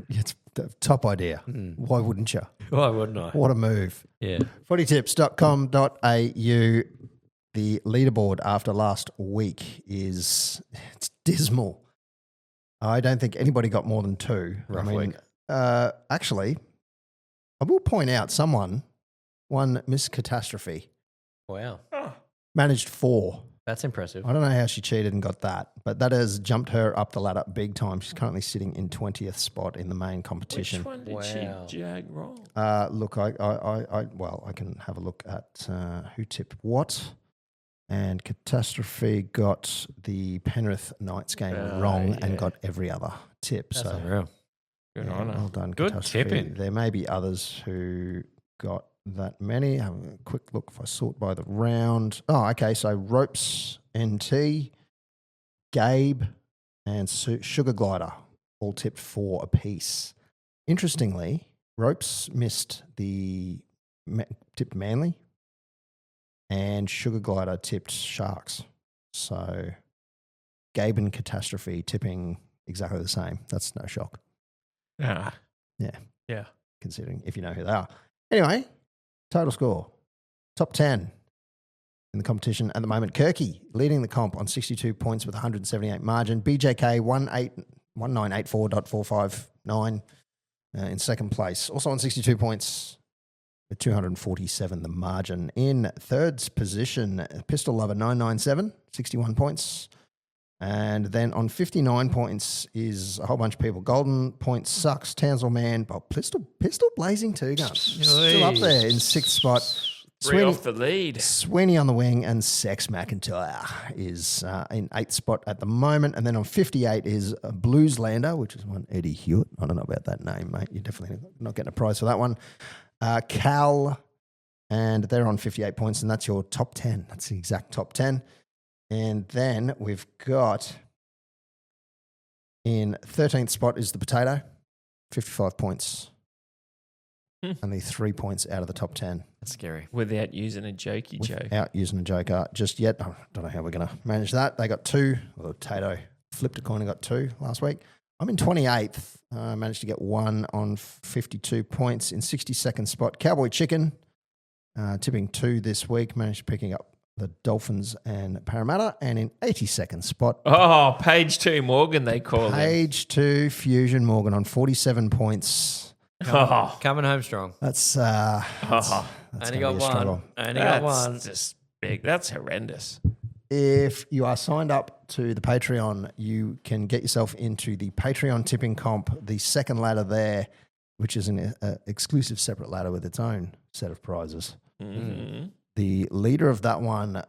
It's the top idea. Why wouldn't you? Why wouldn't I? What a move. Yeah. Footytips.com.au. The leaderboard after last week it's dismal. I don't think anybody got more than 2. Rough week. Actually, I will point out one Miss Catastrophe, Wow. Oh, managed 4. That's impressive. I don't know how she cheated and got that, but that has jumped her up the ladder big time. She's currently sitting in 20th spot in the main competition. which one did Wow. she jag wrong? Look, I can have a look at who tipped what. And Catastrophe got the Penrith Knights game wrong and got every other tip. That's so unreal. Good yeah, on her. well done, Good Catastrophe. tipping. There may be others who got that many. Have a quick look if I sort by the round. Oh, okay. So Ropes NT, Gabe, and Sugar Glider all tipped 4 apiece. Interestingly, Ropes missed tipped Manly, and Sugar Glider tipped Sharks. So Gabe and Catastrophe tipping exactly the same. That's no shock, Ah. Yeah. Yeah. considering if you know who they are. Anyway, total score, top 10 in the competition at the moment. Kirky leading the comp on 62 points with 178 margin. BJK 1984.459 in second place. Also on 62 points, With 247 the margin. In third position, Pistol Lover 997, 61 points. And then on 59 points is a whole bunch of people. Golden Point Sucks, Townsville Man, but Pistol Blazing Two Guns. Still up there in sixth spot. Three off the lead. Sweeney on the wing and Sex McIntyre is in eighth spot at the moment. And then on 58 is Blueslander, which is one Eddie Hewitt. I don't know about that name, mate. You're definitely not getting a prize for that one. Cal, and they're on 58 points, and that's your top 10. That's the exact top 10. And then we've got in 13th spot is the Potato, 55 points. Only 3 points out of the top 10. That's scary. Without using a jokey joke. Without using a joker just yet. I don't know how we're going to manage that. They got 2. Well, Potato flipped a coin and got 2 last week. I'm in 28th. I managed to get 1 on 52 points. In 62nd spot, Cowboy Chicken, tipping 2 this week. Managed picking up the Dolphins and Parramatta. And in 82nd spot, Oh, page 2 Morgan, they call him. Page 2 Fusion Morgan on 47 points. Coming home strong. That's Only gonna got be a one. struggle. Only got one. That's just big. That's horrendous. If you are signed up to the Patreon, you can get yourself into the Patreon tipping comp, the second ladder there, which is an exclusive separate ladder with its own set of prizes. Mm-hmm. The leader of that one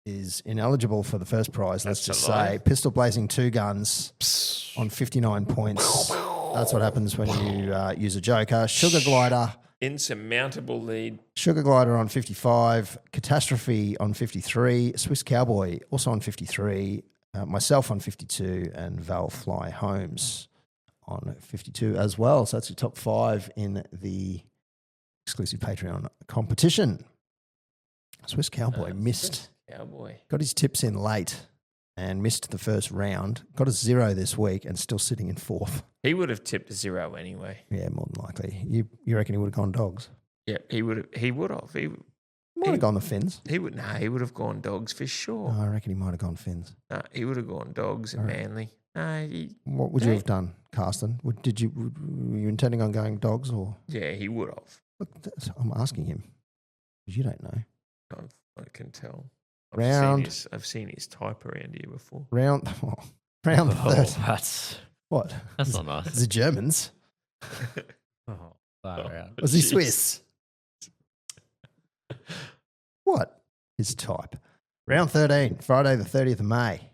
is ineligible for the first prize. Let's That's just a lie. say Pistol Blazing Two Guns on 59 points. That's what happens when you use a joker. Sugar Glider. Insurmountable lead. Sugar Glider on 55, Catastrophe on 53, Swiss Cowboy also on 53, myself on 52, and Val Fly Holmes on 52 as well. So that's your top 5 in the exclusive Patreon competition. Swiss Cowboy missed, Cowboy. got his tips in late and missed the first round, got a 0 this week and still sitting in 4th. He would have tipped a 0 anyway. Yeah, more than likely. You reckon he would have gone Dogs? Yeah, he would have. He would have. Might have gone the Finns. He would. Nah, he would have gone Dogs for sure. Oh, I reckon he might have gone Finns. Nah, he would have gone Dogs and All right. Manly. Nah, What would you have done, Carsten? Were you intending on going Dogs or? yeah, he would have. Look, I'm asking him because you don't know. I can tell. Round. I've seen his type around here before. Round 30. That's What? not nice. The Germans? Oh, far out. Was he Jeez. Swiss? What? His type. Round 13, Friday the 30th of May.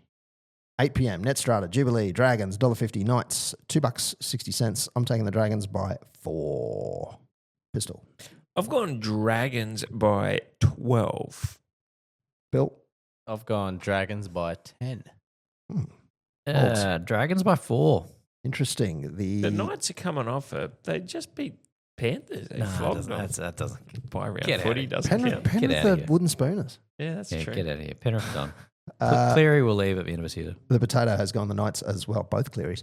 8 p.m. Netstrata, Jubilee, Dragons, $1.50, Knights, $2.60. I'm taking the Dragons by 4. Pistol. I've gone Dragons by 12. Bill. I've gone Dragons by 10. Dragons by 4. Interesting. The Knights are coming off they just beat Panthers. They flogged them That doesn't. by round Get out footy. of Doesn't Penrith, count. Penrith Get outta are here. wooden spooners. Yeah, that's Yeah, true. get out of here. Penrith done. Uh, Cleary will leave at the end of the season. The Potato has gone the Knights as well, both Clearys.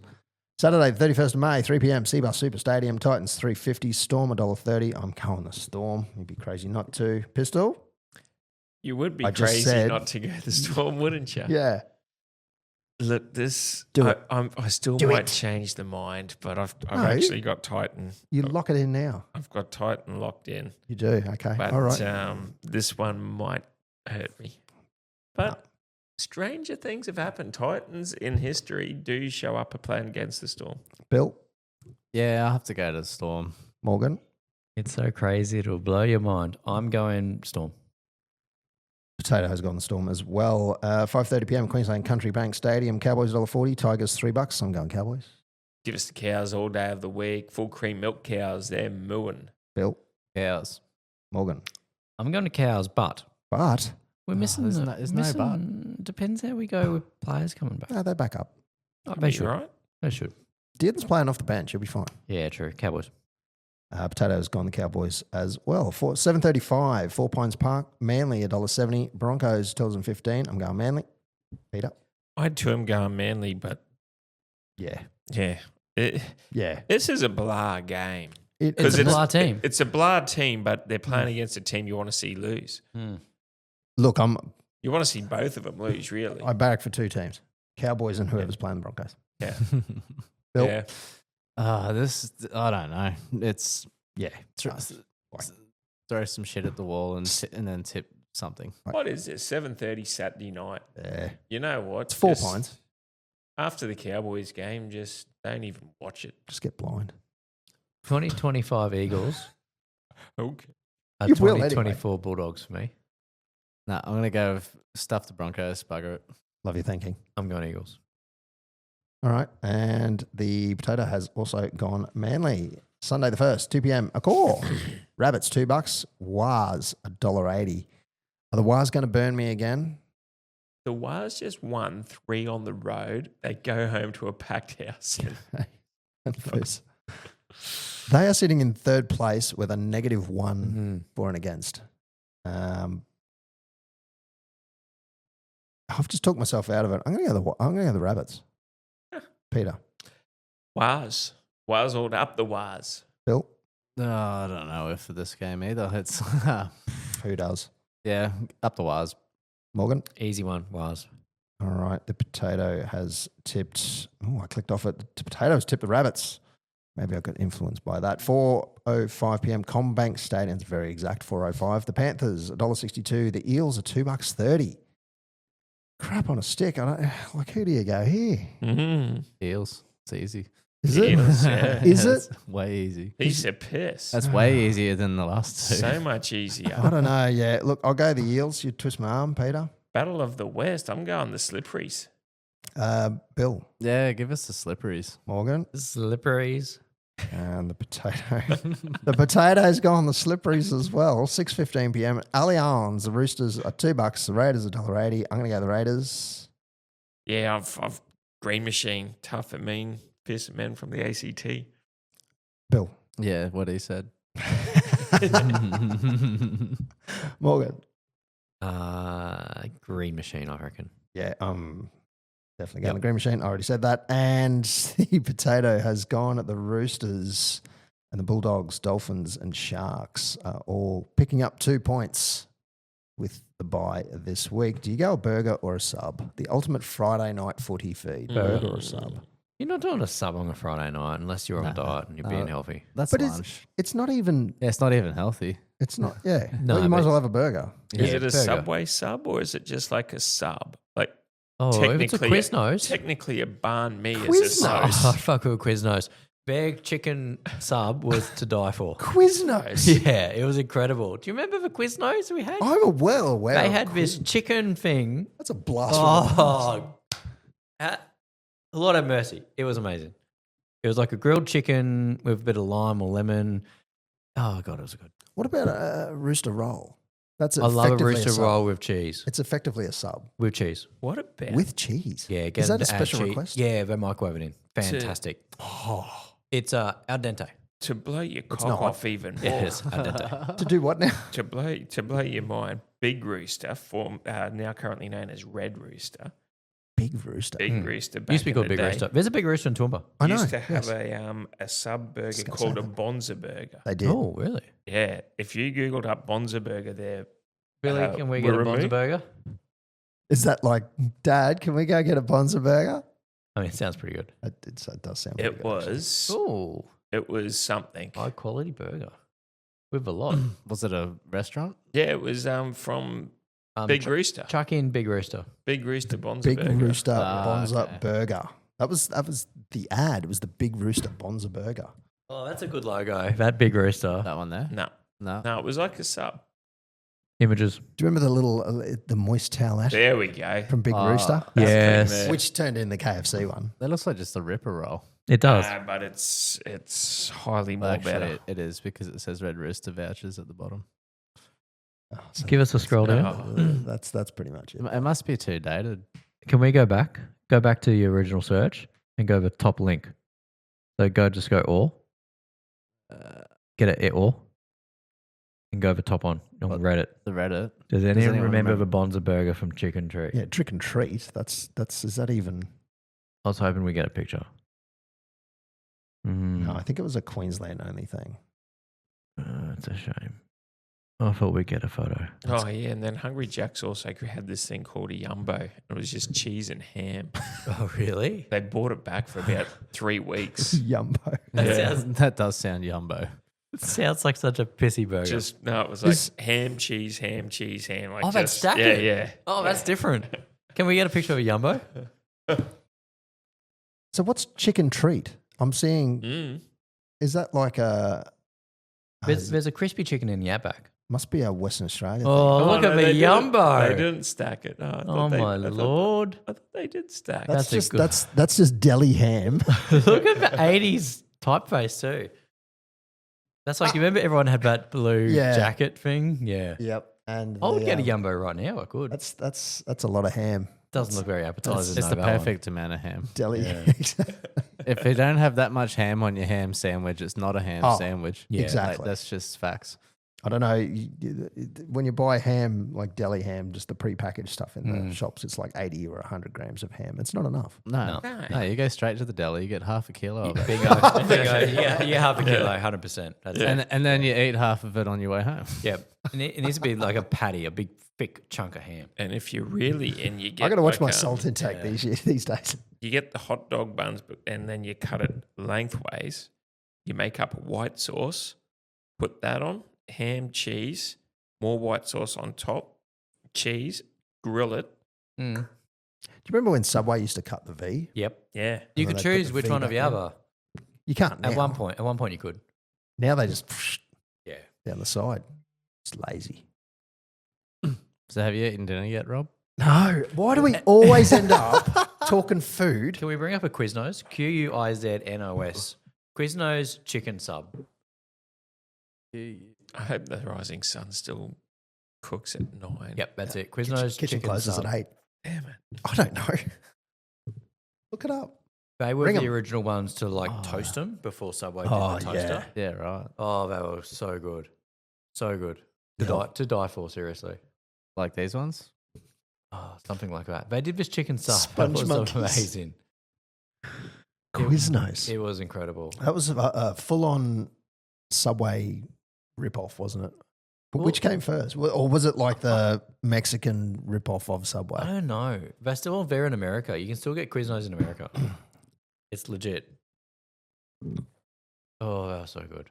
Saturday, 31st of May, 3 p.m, Seabus Super Stadium, Titans $3.50, Storm $1.30. I'm going the Storm. You'd be crazy not to. Pistol? You would be I just crazy said- not to go the Storm, wouldn't you? Yeah. Look, this Do it. I still Do might it. change the mind, but I've No. actually got Titan. You lock it in now. I've got Titan locked in. You do. Okay. But All right. this one might hurt me. But stranger things have happened. Titans in history do show up playing against the Storm. Bill? Yeah, I'll have to go to the Storm. Morgan? It's so crazy. It'll blow your mind. I'm going Storm. Potato has gone the Storm as well. 5:30 p.m, Queensland Country Bank Stadium, Cowboys $1.40, Tigers $3. I'm going Cowboys. Give us the cows all day of the week. Full cream milk cows. They're mooing. Bill? Cows. Morgan? I'm going to Cows, but But we're missing. there's no but. Depends how we go with players coming back. no, they're back up. Oh, they should. Right? They should. Dearden's playing off the bench. He'll be fine. Yeah, true. Cowboys. Potato's gone the Cowboys as well. For 7:35, 4 Pines Park, Manly $1.70, Broncos $2.15. I'm going Manly. Peter. I had two of them going Manly, but Yeah. yeah. Yeah. This is a blah game. It's a blah team. It's a blah team, but they're playing against a team you want to see lose. Look, You want to see both of them lose, really. I barrack for 2 teams, Cowboys and whoever's playing the Broncos. Yeah. Bill. Yeah. This, I don't know. It's, Yeah. it's- throw some shit at the wall and then tip something. What is it? 7:30 Saturday night. Yeah. You know what? It's 4 Just pints. after the Cowboys game. Just don't even watch it. Just get blind. 2025 Eagles. Okay. Are You will anyway. 2024 Bulldogs for me. Nah, I'm gonna go with stuff the Broncos. Bugger it. Love your thinking. I'm going Eagles. All right. And the potato has also gone Manly. Sunday the 1st, 2 p.m. A call. Rabbits, $2. Waz, $1.80. Are the Waz going to burn me again? The Wars just won 3 on the road. They go home to a packed house. They are sitting in third place with a -1 Mm-hmm. for and against. I've just talked myself out of it. I'm going to go the Rabbits. Peter, Wars all up the Wars. Bill, No, I don't know if for this game either. It's who does? yeah, up the wires. Morgan. Easy one, was. All right, the potato has tipped. Oh, I clicked off it. The potatoes tipped the Rabbits. Maybe I got influenced by that. 4:05 p.m. Combank Stadium's very exact. 4:05. The Panthers $1.62. The Eels are $2.30. Crap on a stick. I don't like. Who do you go here? Mm-hmm. Eels. It's easy. Is it? Eels, yeah. Is it? It's way easy. Piece of piss. That's way easier than the last two. So much I easier. don't know. Yeah, look, I'll go the Eels. You twist my arm, Peter. Battle of the West. I'm going the Slipperies. Bill, Yeah, give us the slipperies. Morgan, Slipperies. and the potato. The potatoes go on the slipperies as well. 6:15 p.m. Allianz. The Roosters are $2. The Raiders are $1.80. I'm going to go the Raiders. Yeah, I've Green Machine. Tough and mean. Fierce men from the ACT. Bill, Yeah, what he said. Morgan. Green Machine, I reckon. Yeah, definitely going the Green Machine. I already said that. And the potato has gone at the Roosters, and the Bulldogs, Dolphins, and Sharks are all picking up 2 points with the bye this week. Do you go a burger or a sub? The ultimate Friday night footy feed. Burger or sub? You're not doing a sub on a Friday night unless you're on a diet and you're being healthy. That's But lunch. it's not even. Yeah, it's not even healthy. It's not. Yeah. No, Well, you might but- as well have a burger. Is it a burger. Subway sub or is it just like a sub? Like Oh, if it's a technically, Quiznos. technically a banh mi is a Quiznos? sub. Oh, fuck with Quiznos. Their chicken sub was to die for. Quiznos. Yeah, it was incredible. Do you remember the Quiznos we had? I'm well aware. They of had this chicken thing. That's a blast. from the past. Oh, Lord have mercy. It was amazing. It was like a grilled chicken with a bit of lime or lemon. Oh, God, it was good. What about a rooster roll? That's I love a effectively rooster sub. roll with cheese. It's effectively a sub With cheese. What about with cheese. Yeah, get Is that them a to add special cheese. request? Yeah, they microwave it in. Fantastic. It's al dente. to blow your cock not. off even more? Yeah, it is al dente. To do what now? To blow your mind, Big Rooster, now currently known as Red Rooster. Big rooster. Big Rooster. Back Used to be in called the Big day, Rooster. There's a Big Rooster in Toowoomba. I know. Used to have yes. a sub burger Just gonna called say a that. Bonza Burger. They did. Oh, really? Yeah, if you googled up Bonza Burger, there. Billy, can we get a were Bonza removed. burger? Is that like, Dad, can we go get a Bonza burger? I mean, it sounds pretty good. It does sound pretty It good, actually. was. Oh, It was something. high quality burger with a lot. Was it a restaurant? Yeah, it was from Big Rooster. Chuck in Big Rooster. Big Rooster Bonza Big Burger. Rooster Ah, Bonza okay. burger. That was the ad. It was the Big Rooster Bonza burger. Oh, that's a good logo. That Big Rooster. That one there? No, No. no, it was like a sub. Images. Do you remember the little the moist towelette There we go. from Big Oh, Rooster? That's Yes. pretty Which turned in the KFC one. That looks like just a Ripper roll. It does. But it's highly more Well, actually, better. it is because it says Red Rooster vouchers at the bottom. Oh, so Give us a scroll down. that's pretty much it. It must be too dated. Can we go back? Go back to your original search and go to the top link. So just go all. Get it all. And go over top on Reddit. The Reddit. Does anyone anyone remember remember? the Bonza burger from Chicken Tree? Yeah, trick and treat. That's is that even? I was hoping we get a picture. No, I think it was a Queensland only thing. It's a shame. I thought we'd get a photo. Oh yeah, and then Hungry Jack's also had this thing called a Yumbo. It was just cheese and ham. Oh, really? They bought it back for about 3 weeks. Yumbo. That Yeah. sounds That does sound yumbo. It sounds like such a pissy burger. It was like ham, cheese. Like Oh, that's stacked. Yeah. Oh, that's different. Can we get a picture of a Jumbo? So what's chicken treat? I'm seeing. Is that like a? There's a crispy chicken in the outback. Must be a Western Australia thing. Oh, look at the Jumbo. They didn't stack it. Oh, my Lord. I thought they did stack. That's that's a just good- that's just deli ham. Look at the 80s typeface too. That's like, you remember everyone had that blue Yeah. jacket thing? Yeah. Yep. And I would get a Jumbo right now. I could. That's a lot of ham. Doesn't look very appetizing. It's though, the that one. perfect amount of ham. Deli. If you don't have that much ham on your ham sandwich, it's not a ham sandwich. Yeah. Exactly. Like, that's just facts. I don't know. When you buy ham, like deli ham, just the prepackaged stuff in the shops, it's like 80 or 100 grams of ham. It's not enough. No, you go straight to the deli, you get half a kilo of it. Bingo. Yeah, you have a kilo, 100%. That's it. And then you eat half of it on your way home. Yeah. It needs to be like a patty, a big, thick chunk of ham. And if you really and you get, I got to watch like my salt intake these days. You get the hot dog buns, and then you cut it lengthways. You make up a white sauce, put that on, ham, cheese, more white sauce on top, cheese, grill it. Do you remember when Subway used to cut the V? Yep. Yeah. You then could they put choose the which V one of back the in. other. You can't now. At one point you could. Now they just Yeah. down the side. It's lazy. So have you eaten dinner yet, Rob? No. Why do we always end up talking food? Can we bring up a Quiznos? Quiznos. Quiznos chicken sub. I hope the rising sun still cooks at 9. Yep, that's it. Quiznos Kitchen chicken closes sub. at 8. Damn it. I don't know. Look it up. They were Bring the 'em. original ones to like toast them before Subway did Oh, the toaster. Yeah, right. Oh, they were so good. So good. Yeah. To die for, seriously. Like these ones? Oh, something like that. They did this chicken sub. Sponge It was monkeys. amazing. Quiznos. It was incredible. That was a full-on Subway rip-off, wasn't it? But which came first? Or was it like the Mexican rip-off of I Subway? don't know. They're still there in America. You can still get Quiznos in America. It's legit. Oh, they were so good.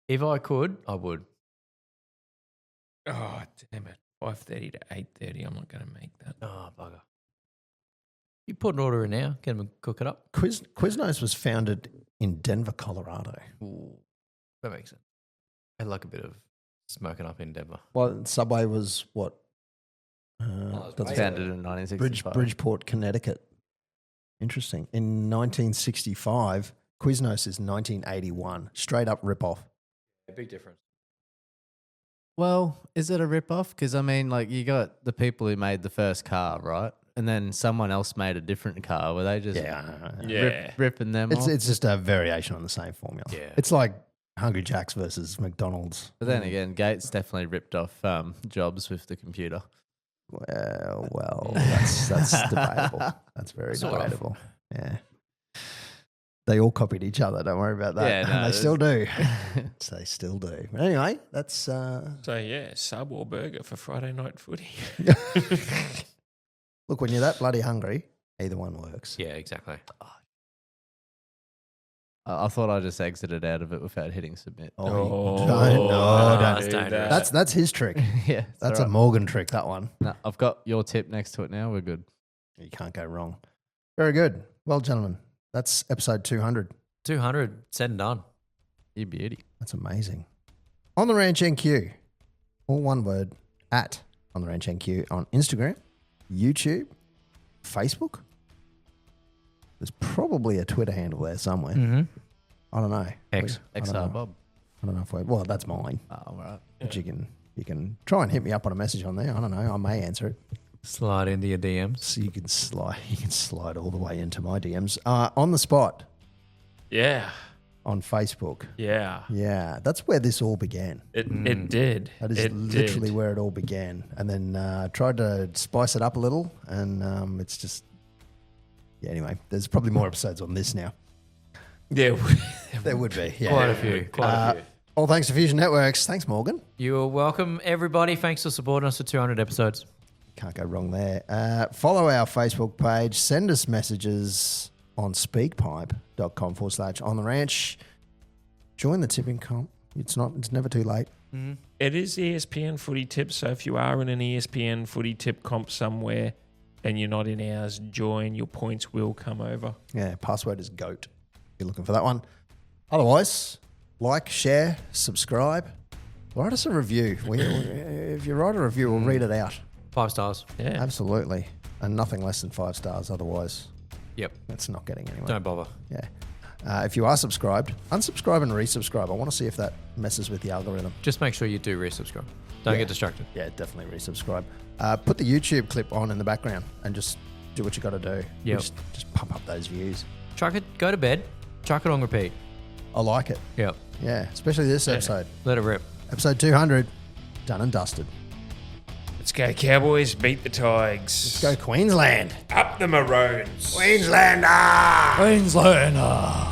If I could, I would. Oh, damn it. 5:30 to 8:30. I'm not going to make that. Oh, bugger. You put an order in now, get them cook it up. Quiznos was founded in Denver, Colorado. Ooh, that makes sense. I like a bit of smoking up in Denver. Well, Subway was what? it's That's way Founded in 1965. Bridgeport, Connecticut. Interesting. In 1965, Quiznos is 1981. Straight up rip-off. A big difference. Well, is it a rip-off? Because, I mean, like, you got the people who made the first car, right? And then someone else made a different car. Were they just Yeah. ripping them off? It's just a variation on the same formula. Yeah. It's like Hungry Jack's versus McDonald's. But then again, Gates definitely ripped off Jobs with the computer. Well, that's debatable. That's very Sort of. debatable. Yeah. They all copied each other. Don't worry about that. Yeah, no, they still do. They still do. But anyway, that's So, yeah, sub or burger for Friday night footy. look, when you're that bloody hungry, either one works. Yeah, exactly. I thought I just exited out of it without hitting submit. Don't that's do dangerous. that. That's his trick. Yeah, That's a Morgan trick, that one. No, I've got your tip next to it now. We're good. You can't go wrong. Very good. Well, gentlemen, that's episode 200. 200, said and done. You beauty. That's amazing. On the Ranch NQ, all one word, at On the Ranch NQ on Instagram, YouTube, Facebook. There's probably a Twitter handle there somewhere. Mm-hmm. I don't know. X. I don't XR know. Bob. I don't know if well, that's mine. Oh, right. But you can try and hit me up on a message on there. I don't know. I may answer it. Slide into your DMs. So you can slide all the way into my DMs. On the spot Yeah. on Facebook. Yeah. Yeah, that's where this all began. It did. That is It literally did. where it all began. And then tried to spice it up a little, and it's just, yeah, anyway, there's probably more episodes on this now. Yeah. There would be, yeah. Quite a few. Quite a few. All thanks to Fusion Networks. Thanks, Morgan. You're welcome, everybody. Thanks for supporting us for 200 episodes. Can't go wrong there. Follow our Facebook page. Send us messages on speakpipe.com/on the ranch. Join the tipping comp. It's never too late. It is ESPN footy tips. So if you are in an ESPN footy tip comp somewhere and you're not in ours, join. Your points will come over. Yeah, password is GOAT. You're looking for that one. Otherwise, like, share, subscribe. Write us a review. If you write a review, we'll read it out. 5 stars. Yeah. Absolutely. And nothing less than 5 stars. Otherwise, Yep. that's not getting anywhere. Don't bother. Yeah. If you are subscribed, unsubscribe and resubscribe. I want to see if that messes with the algorithm. Just make sure you do resubscribe. Don't get distracted. Yeah, definitely resubscribe. Put the YouTube clip on in the background and just do what you got to do. Yep. Just pump up those views. Chuck it. Go to bed. Chuck it on repeat. I like it. Yep. Yeah, especially this episode. Let it rip. Episode 200, done and dusted. Let's go, Cowboys. Beat the Tigers. Let's go Queensland. Up the Maroons. Queenslander! Queenslander.